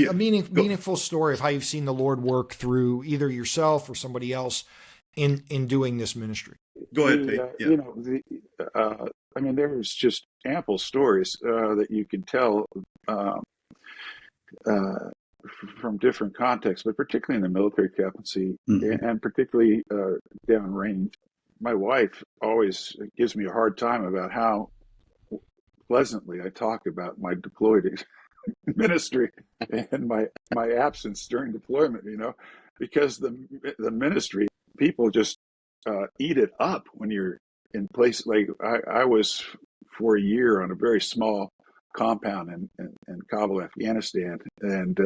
a meaningful story of how you've seen the Lord work through either yourself or somebody else in doing this ministry. Go ahead, Pete. There's just ample stories that you can tell from different contexts, but particularly in the military chaplaincy, and particularly downrange. My wife always gives me a hard time about how pleasantly I talk about my deployed ministry and my absence during deployment, because the ministry, people just eat it up when you're in place. Like I was for a year on a very small compound in Kabul, Afghanistan, and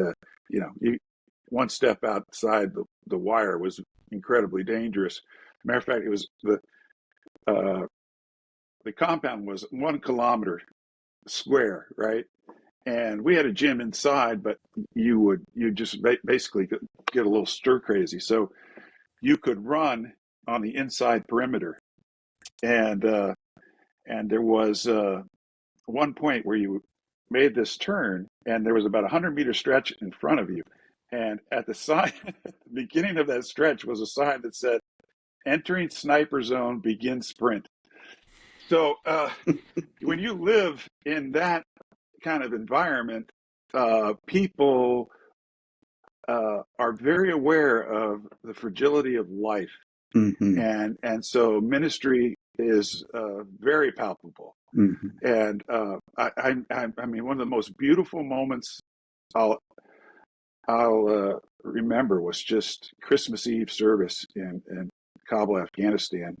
one step outside the wire was incredibly dangerous. Matter of fact, it was the compound was 1 kilometer square, right? And we had a gym inside, but you just basically get a little stir crazy. So you could run on the inside perimeter, and there was one point where you made this turn, and there was about 100-meter stretch in front of you, and at the sign, at the beginning of that stretch was a sign that said, "Entering sniper zone, begin sprint." So when you live in that kind of environment, people are very aware of the fragility of life, and so ministry is very palpable. And I mean, one of the most beautiful moments I'll remember was just Christmas Eve service in Kabul, Afghanistan,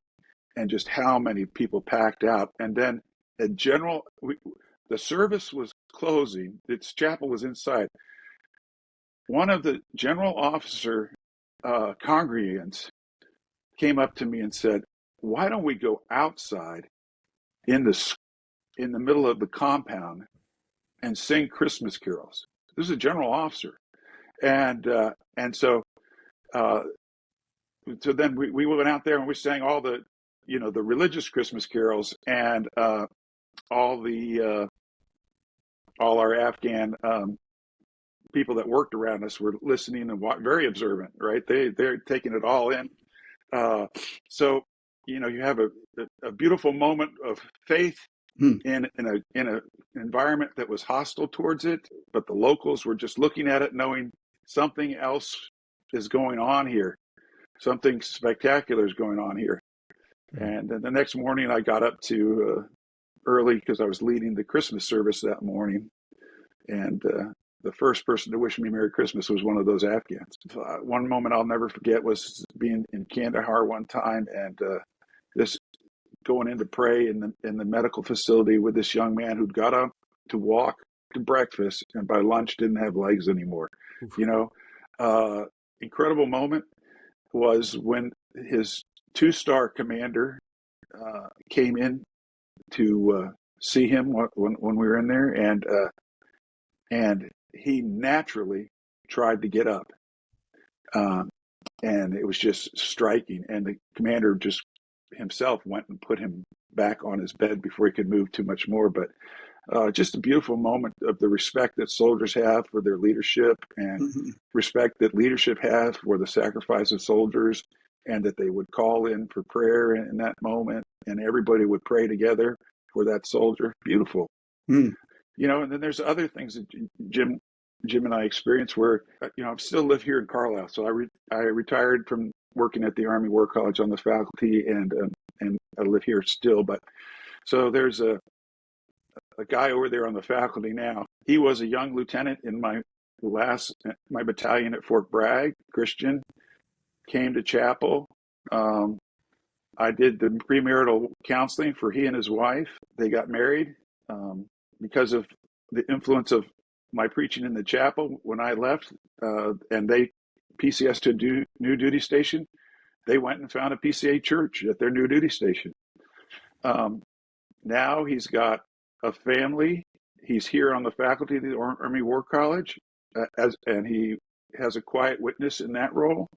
and just how many people packed out. And then the service was closing. Its chapel was inside. One of the general officer congregants came up to me and said, "Why don't we go outside in the middle of the compound and sing Christmas carols?" This is a general officer, and so then we went out there and we sang all the the religious Christmas carols, and all our Afghan people that worked around us were listening and very observant, right? They're taking it all in. So you have a beautiful moment of faith in an environment that was hostile towards it, but the locals were just looking at it, knowing something else is going on here, something spectacular is going on here. And then the next morning, I got up to early because I was leading the Christmas service that morning, and the first person to wish me Merry Christmas was one of those Afghans. One moment I'll never forget was being in Kandahar one time, and this going in to pray in the medical facility with this young man who'd got up to walk to breakfast, and by lunch didn't have legs anymore. Incredible moment was when his 2-star commander came in to see him when we were in there, and he naturally tried to get up, and it was just striking. And the commander just himself went and put him back on his bed before he could move too much more. But just a beautiful moment of the respect that soldiers have for their leadership, and respect that leadership has for the sacrifice of soldiers, and that they would call in for prayer in that moment, and everybody would pray together for that soldier. Beautiful. Mm. And then there's other things that Jim and I experienced where, I still live here in Carlisle. So I retired from working at the Army War College on the faculty, and I live here still. But so there's a guy over there on the faculty now. He was a young lieutenant in my battalion at Fort Bragg, Christian, came to chapel. I did the premarital counseling for he and his wife. They got married. Because of the influence of my preaching in the chapel when I left, and they PCS to a new duty station, they went and found a PCA church at their new duty station. Now he's got a family. He's here on the faculty of the Army War College, and he has a quiet witness in that role,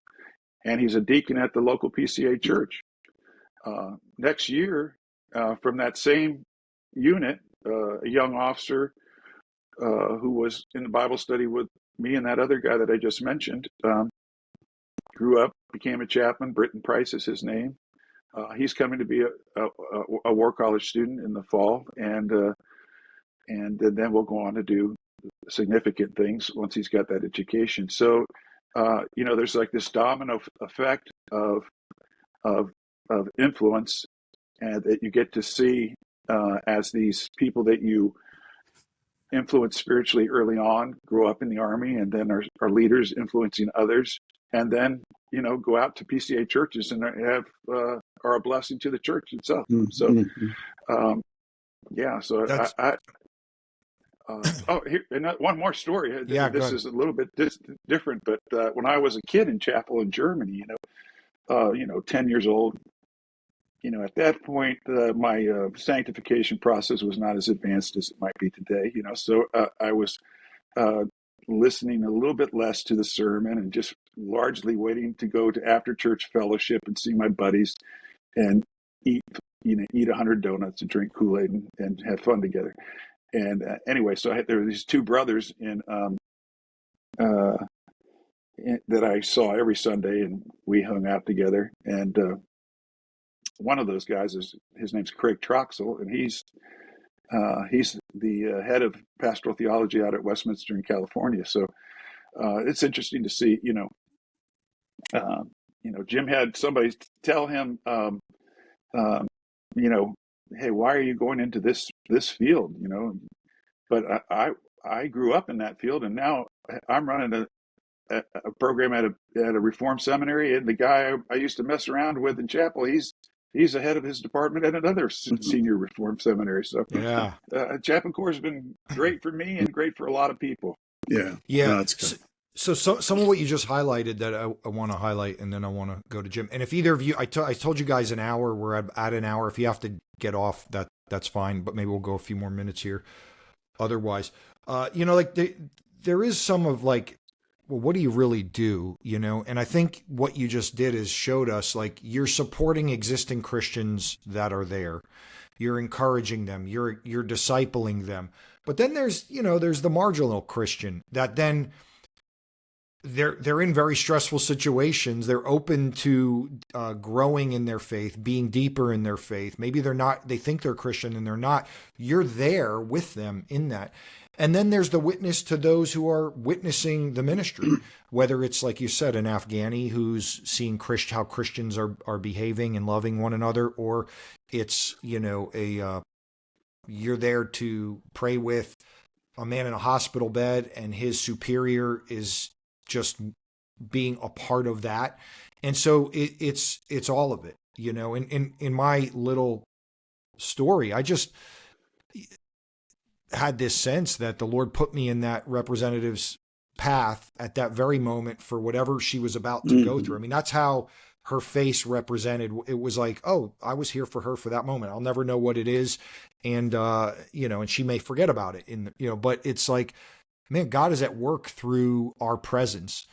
and he's a deacon at the local PCA church. Next year, from that same unit, a young officer who was in the Bible study with me and that other guy that I just mentioned, grew up, became a chaplain. Britton Price is his name. He's coming to be a War College student in the fall, and then we'll go on to do significant things once he's got that education. So, there's like this domino effect of influence, and that you get to see as these people that you influence spiritually early on grow up in the Army, and then are leaders influencing others, and then go out to PCA churches and are a blessing to the church itself. Mm-hmm. So so here one more story. Yeah, this is a little bit different, but when I was a kid in chapel in Germany, 10 years old, at that point, my sanctification process was not as advanced as it might be today, so I was listening a little bit less to the sermon and just largely waiting to go to after church fellowship and see my buddies and eat 100 donuts and drink Kool-Aid and have fun together. And anyway, so there were these two brothers that I saw every Sunday, and we hung out together. And one of those guys his name's Craig Troxel, and he's the head of pastoral theology out at Westminster in California. So it's interesting to see, Jim had somebody tell him, hey, why are you going into this field? But I grew up in that field, and now I'm running a program at a Reformed seminary, and the guy I used to mess around with in chapel, he's the head of his department at another senior Reformed seminary. So yeah, Chaplain Corps has been great for me and great for a lot of people. Yeah. No, that's good. So some of what you just highlighted that I want to highlight, and then I want to go to Jim. And if either of you, I told you guys an hour, we're at an hour. If you have to get off, that's fine, but maybe we'll go a few more minutes here. Otherwise, there is some of like, well, what do you really do? And I think what you just did is showed us like you're supporting existing Christians that are there. You're encouraging them. You're discipling them. But then there's the marginal Christian that then they're in very stressful situations. They're open to growing in their faith, being deeper in their faith. Maybe they think they're Christian and they're not. You're there with them in that. And then there's the witness to those who are witnessing the ministry, whether it's, like you said, an Afghani who's seeing how Christians are behaving and loving one another, or it's, you're there to pray with a man in a hospital bed and his superior is just being a part of that. And so it's all of it, in my little story, I just had this sense that the Lord put me in that representative's path at that very moment for whatever she was about to go through. I mean, that's how her face represented. It was like, oh, I was here for her for that moment. I'll never know what it is. And, and she may forget about it but it's like, man, God is at work through our presence.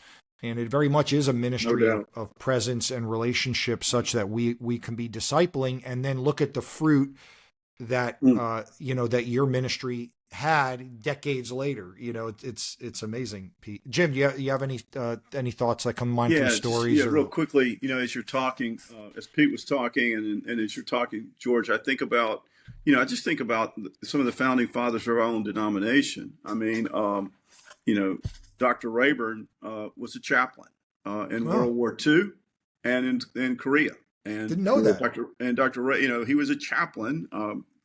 And it very much is a ministry of presence and relationship such that we can be discipling and then look at the fruit that, that your ministry had decades later. It's amazing. Pete, Jim, you have any thoughts that come to mind from stories? Real quickly, as you're talking, as Pete was talking, and as you're talking, George, I think about, I just think about some of the founding fathers of our own denomination. I mean, Dr. Rayburn was a chaplain in World War II and in Korea. And didn't know that. Dr. Ray, he was a chaplain.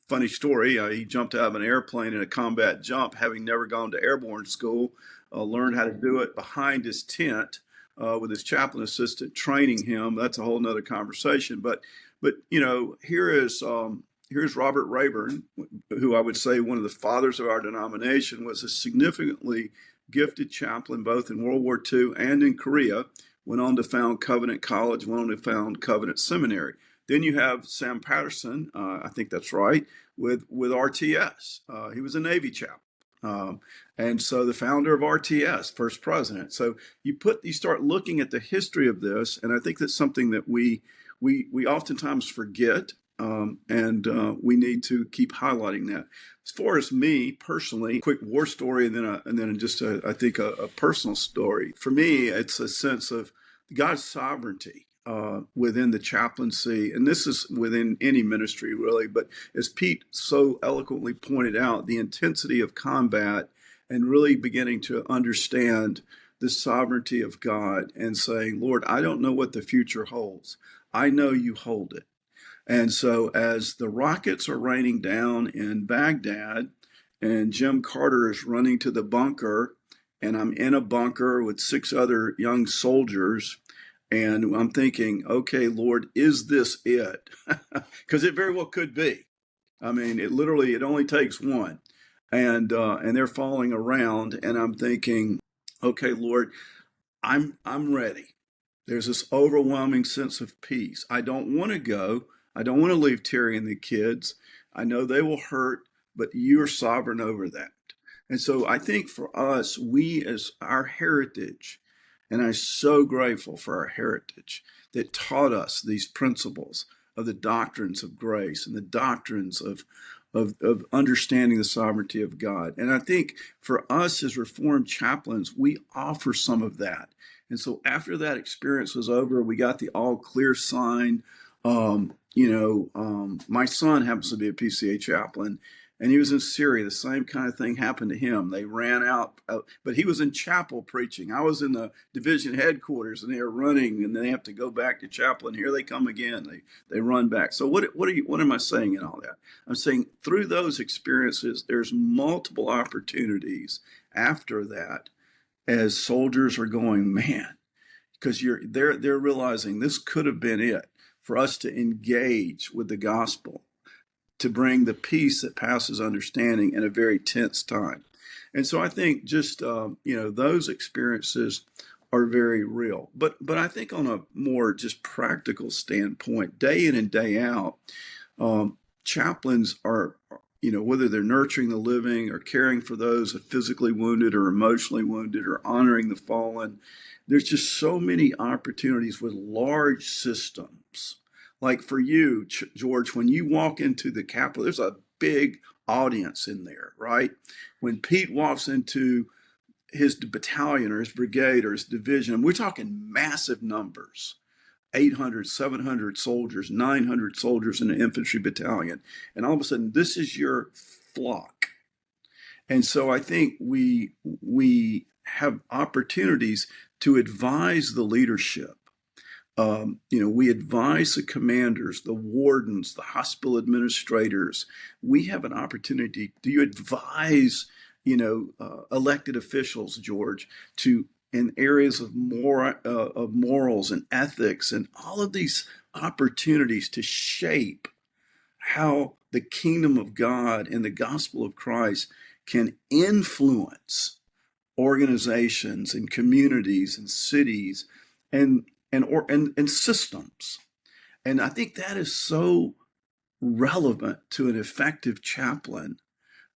Funny story. He jumped out of an airplane in a combat jump, having never gone to airborne school, learned how to do it behind his tent with his chaplain assistant training him. That's a whole nother conversation. But here's Robert Rayburn, who I would say one of the fathers of our denomination, was a significantly gifted chaplain both in World War II and in Korea. Went on to found Covenant College, went on to found Covenant Seminary. Then you have Sam Patterson, I think that's right, with RTS. He was a Navy chaplain. And so the founder of RTS, first president. So you start looking at the history of this, and I think that's something that we oftentimes forget, and we need to keep highlighting that. As far as me personally, quick war story, and then just I think a personal story. For me, it's a sense of God's sovereignty within the chaplaincy, and this is within any ministry really. But as Pete so eloquently pointed out, the intensity of combat and really beginning to understand the sovereignty of God and saying, Lord, I don't know what the future holds. I know you hold it. And so as the rockets are raining down in Baghdad and Jim Carter is running to the bunker, and I'm in a bunker with 6 other young soldiers, and I'm thinking, okay, Lord, is this it? Because it very well could be. I mean, it only takes one. And they're falling around, and I'm thinking, okay, Lord, I'm ready. There's this overwhelming sense of peace. I don't want to go. I don't want to leave Terry and the kids. I know they will hurt, but you're sovereign over that. And so I think for us, we as our heritage, and I'm so grateful for our heritage that taught us these principles of the doctrines of grace and the doctrines of understanding the sovereignty of God. And I think for us as Reformed chaplains, we offer some of that. And so after that experience was over, we got the all clear sign. My son happens to be a PCA chaplain, and he was in Syria. The same kind of thing happened to him. They ran out, but he was in chapel preaching. I was in the division headquarters, and they are running, and they have to go back to chapel. And here they come again. They run back. So what am I saying in all that? I'm saying through those experiences, there's multiple opportunities after that, as soldiers are going, man, because they're realizing this could have been it for us to engage with the gospel, to bring the peace that passes understanding in a very tense time. And so I think just, those experiences are very real. But I think on a more just practical standpoint, day in and day out, chaplains are, whether they're nurturing the living or caring for those physically wounded or emotionally wounded or honoring the fallen, there's just so many opportunities with large systems. Like for you, George, when you walk into the Capitol, there's a big audience in there, right? When Pete walks into his battalion or his brigade or his division, we're talking massive numbers, 800, 700 soldiers, 900 soldiers in an infantry battalion. And all of a sudden, this is your flock. And so I think we have opportunities to advise the leadership. We advise the commanders, the wardens, the hospital administrators. We have an opportunity. Do you advise, elected officials, George, in areas of morals and ethics and all of these opportunities to shape how the kingdom of God and the gospel of Christ can influence organizations and communities and cities and systems. And I think that is so relevant to an effective chaplain,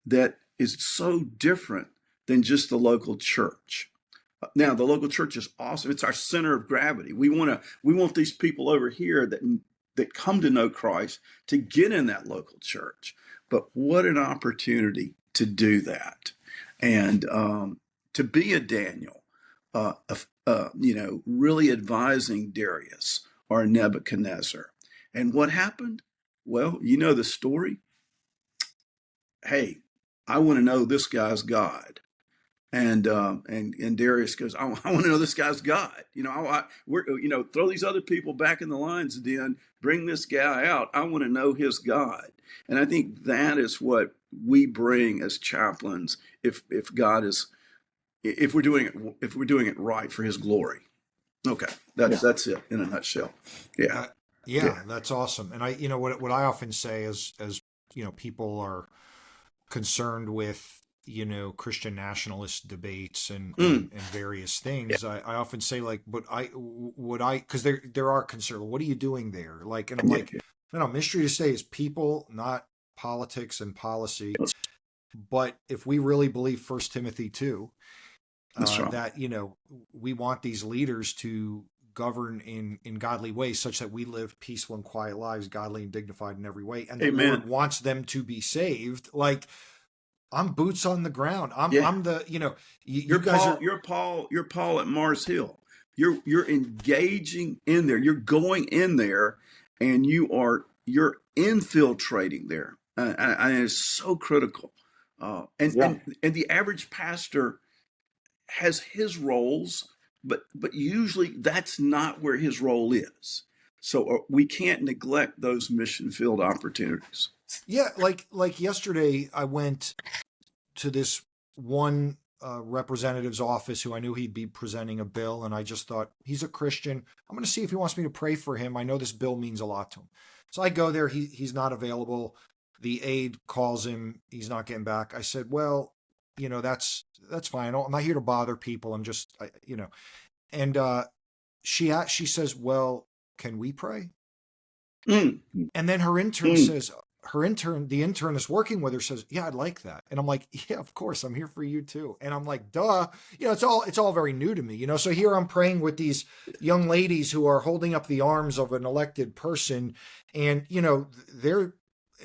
that is so different than just the local church. Now, the local church is awesome. It's our center of gravity. We want these people over here that come to know Christ to get in that local church. But what an opportunity to do that, and to be a Daniel, really advising Darius or Nebuchadnezzar. And what happened? Well, you know the story. Hey, I want to know this guy's God. And Darius goes, I want to know this guy's God. Throw these other people back in the lines, then bring this guy out. I want to know his God. And I think that is what we bring as chaplains. If we're doing it right for his glory. Okay, that's it in a nutshell. Yeah. Yeah, that's awesome. And what I often say as people are concerned with Christian nationalist debates and various things. I often say, like, but because there are concerns. What are you doing there? Like, and I'm like, no, mystery to stay is people, not politics and policy. But if we really believe 1 Timothy 2, right. that we want these leaders to govern in godly ways, such that we live peaceful and quiet lives, godly and dignified in every way, and the Lord wants them to be saved. Like, I'm boots on the ground. I'm the you're Paul at Mars Hill. You're engaging in there. You're going in there, and you're infiltrating there. And it's so critical. And the average pastor has his roles, but usually that's not where his role is. So we can't neglect those mission field opportunities. Yeah, like yesterday, I went to this one representative's office who I knew he'd be presenting a bill, and I just thought, he's a Christian. I'm going to see if he wants me to pray for him. I know this bill means a lot to him. So I go there. He's not available. The aide calls him. He's not getting back. I said, well, that's fine. I'm not here to bother people. I'm just, And she says, well, can we pray? And then her intern says, the intern is working with her, says, yeah, I'd like that. And I'm like, yeah, of course, I'm here for you too. And I'm like, duh, it's all very new to me, so here I'm praying with these young ladies who are holding up the arms of an elected person. And, they're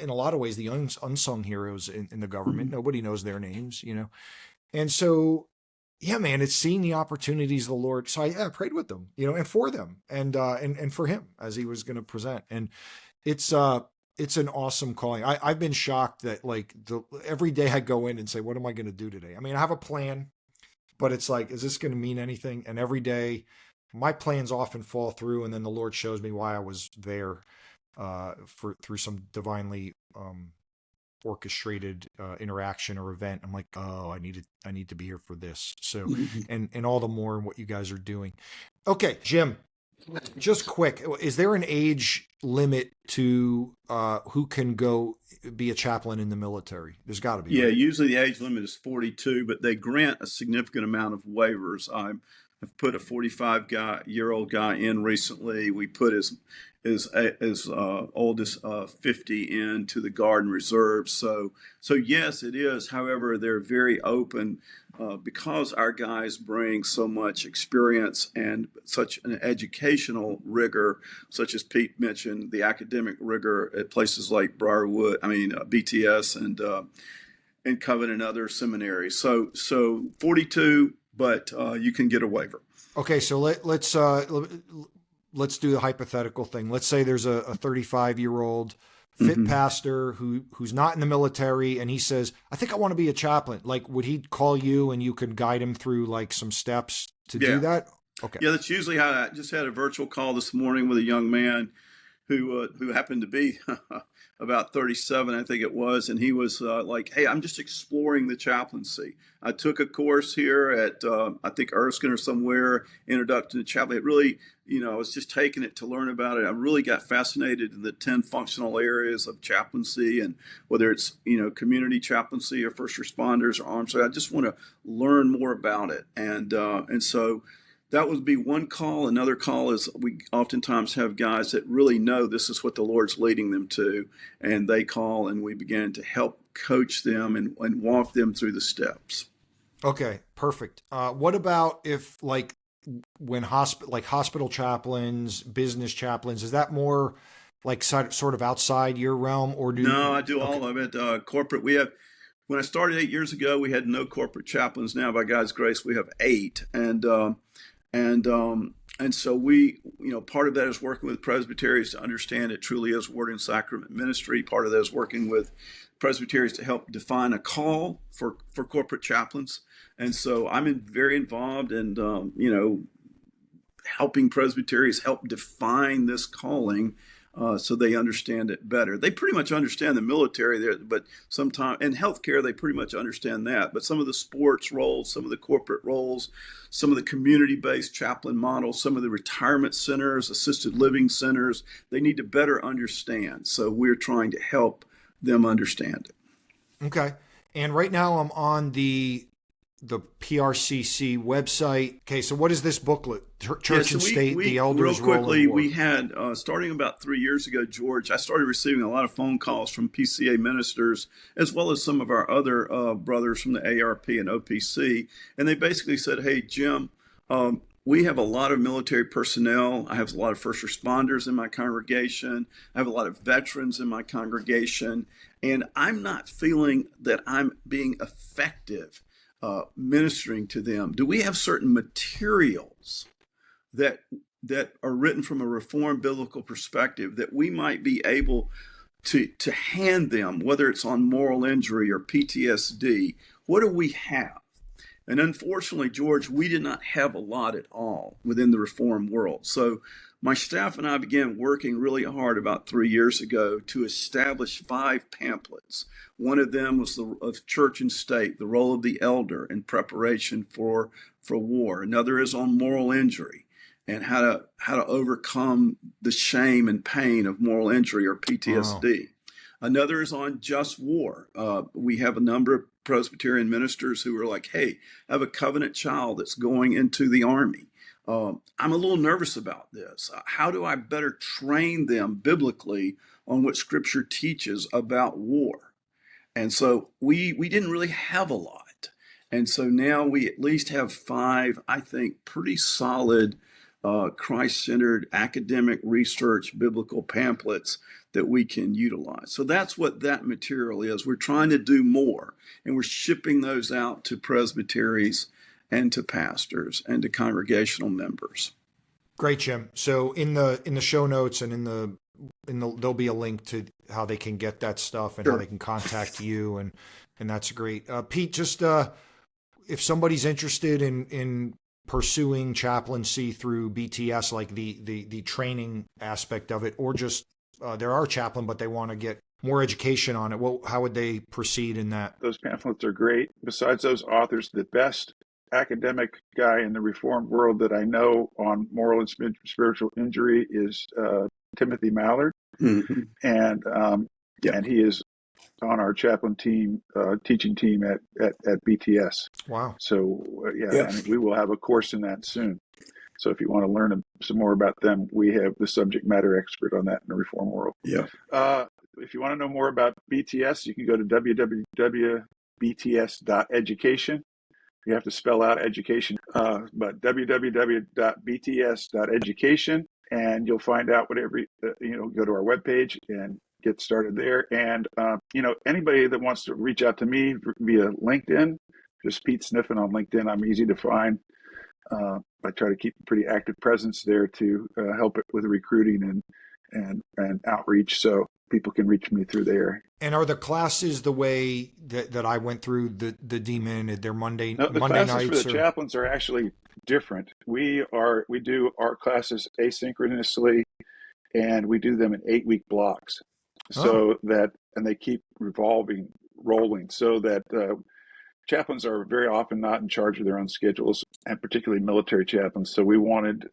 in a lot of ways the unsung heroes in the government. Nobody knows their names, And so, yeah, man, it's seeing the opportunities of the Lord. So I prayed with them, and for them and for him as he was going to present. And it's an awesome calling. I've been shocked that every day I go in and say, what am I going to do today? I mean, I have a plan, but it's like, is this going to mean anything? And every day my plans often fall through. And then the Lord shows me why I was there through some divinely orchestrated interaction or event. I'm like, oh, I need to be here for this. So, and all the more in what you guys are doing. Okay, Jim, just quick, is there an age limit to who can go be a chaplain in the military? There's got to be. Yeah, right? Usually the age limit is 42, but they grant a significant amount of waivers. I've put a 45-year-old guy in recently. We put as old as 50 into the Guard and Reserve. So yes, it is. However, they're very open because our guys bring so much experience and such an educational rigor, such as Pete mentioned, the academic rigor at places like BTS and Covenant and other seminaries. So 42, but you can get a waiver. Okay, so let's do the hypothetical thing. Let's say there's a 35-year-old fit pastor who's not in the military, and he says, I think I want to be a chaplain. Like, would he call you and you could guide him through some steps to do that? Okay. Yeah, that's usually how I just had a virtual call this morning with a young man who happened to be about 37, I think it was. And he was like, hey, I'm just exploring the chaplaincy. I took a course here at, I think Erskine or somewhere, Introduction to Chaplain. It really, I was just taking it to learn about it. I really got fascinated in the 10 functional areas of chaplaincy, and whether it's, community chaplaincy or first responders or armed. So I just want to learn more about it. And so that would be one call. Another call is we oftentimes have guys that really know this is what the Lord's leading them to, and they call and we begin to help coach them and walk them through the steps. Okay, perfect. What about if when hospital chaplains, business chaplains, is that more sort of outside your realm, or do? No, I do all of it. Corporate, we have When I started 8 years ago, we had no corporate chaplains. Now, by God's grace, we have 8, and so we, part of that is working with presbyteries to understand it truly is word and sacrament ministry. Part of that is working with presbyteries to help define a call for corporate chaplains. And so I'm very involved in, helping presbyteries help define this calling so they understand it better. They pretty much understand the military there, but sometimes in healthcare, they pretty much understand that. But some of the sports roles, some of the corporate roles, some of the community-based chaplain models, some of the retirement centers, assisted living centers, they need to better understand. So we're trying to help them understand it. Okay. And right now I'm on the PRCC website. Okay, so what is this booklet? Church and State, the Elders' Real quickly, Role. We had, starting about 3 years ago, George, I started receiving a lot of phone calls from PCA ministers, as well as some of our other brothers from the ARP and OPC. And they basically said, hey, Jim, we have a lot of military personnel. I have a lot of first responders in my congregation. I have a lot of veterans in my congregation. And I'm not feeling that I'm being effective ministering to them. Do we have certain materials that are written from a Reformed biblical perspective that we might be able to hand them, whether it's on moral injury or PTSD? What do we have? And unfortunately, George, we did not have a lot at all within the Reformed world. So my staff and I began working really hard about 3 years ago to establish 5 pamphlets. One of them was of Church and State, the role of the elder in preparation for war. Another is on moral injury and how to overcome the shame and pain of moral injury or PTSD. Wow. Another is on just war. We have a number of Presbyterian ministers who are like, hey, I have a covenant child that's going into the Army. I'm a little nervous about this. How do I better train them biblically on what Scripture teaches about war? And so we didn't really have a lot. And so now we at least have 5, I think, pretty solid Christ-centered academic research biblical pamphlets that we can utilize. So that's what that material is. We're trying to do more, and we're shipping those out to presbyteries and to pastors and to congregational members. Great, Jim. So in the show notes and in the there'll be a link to how they can get that stuff and how they can contact you, and that's great. Pete, just if somebody's interested in pursuing chaplaincy through BTS, like the training aspect of it, or just there are chaplain, but they want to get more education on it, how would they proceed in that? Those pamphlets are great. Besides those authors, the best academic guy in the Reformed world that I know on moral and spiritual injury is Timothy Mallard. Mm-hmm. And he is on our chaplain team, teaching team at BTS. Wow. So, and we will have a course in that soon. So if you want to learn some more about them, we have the subject matter expert on that in the Reform world. Yeah. If you want to know more about BTS, you can go to www.bts.education. You have to spell out education, but www.bts.education, and you'll find out whatever, go to our webpage and get started there. And, anybody that wants to reach out to me via LinkedIn, just Pete Sniffin on LinkedIn. I'm easy to find. I try to keep a pretty active presence there to help it with recruiting and outreach, so people can reach me through there. And are the classes the way that I went through the DMin? They're Monday the Monday classes nights? For the chaplains are actually different. We do our classes asynchronously, and we do them in 8-week blocks, so that they keep rolling, so that chaplains are very often not in charge of their own schedules, and particularly military chaplains. So we wanted,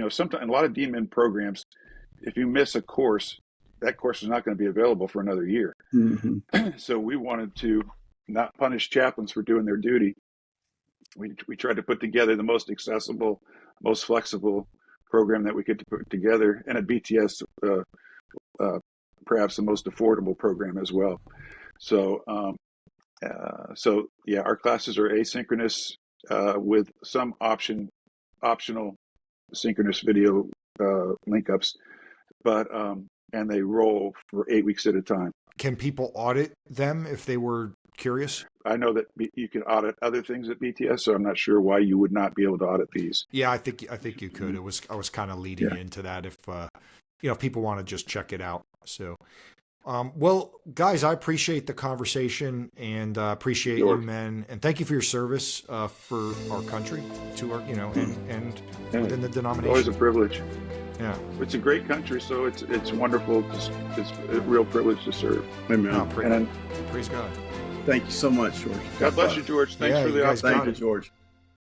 sometimes a lot of DMin programs, if you miss a course, that course is not going to be available for another year. Mm-hmm. So we wanted to not punish chaplains for doing their duty. We tried to put together the most accessible, most flexible program that we could put together, and at BTS, perhaps the most affordable program as well. So, our classes are asynchronous with some optional synchronous video link ups, but and they roll for 8 weeks at a time. Can people audit them if they were curious. I know that you can audit other things at BTS, so I'm not sure why you would not be able to audit these. Yeah, I think you could. I was kind of leading into that if if people want to just check it out. So, well, guys, I appreciate the conversation and appreciate you, men, and thank you for your service for our country, to our and within the denomination. Always a privilege. Yeah, it's a great country, so it's wonderful. It's a real privilege to serve. Amen. Praise God. Thank you so much, George. God bless you, George. Thanks for the opportunity. Thank you, George.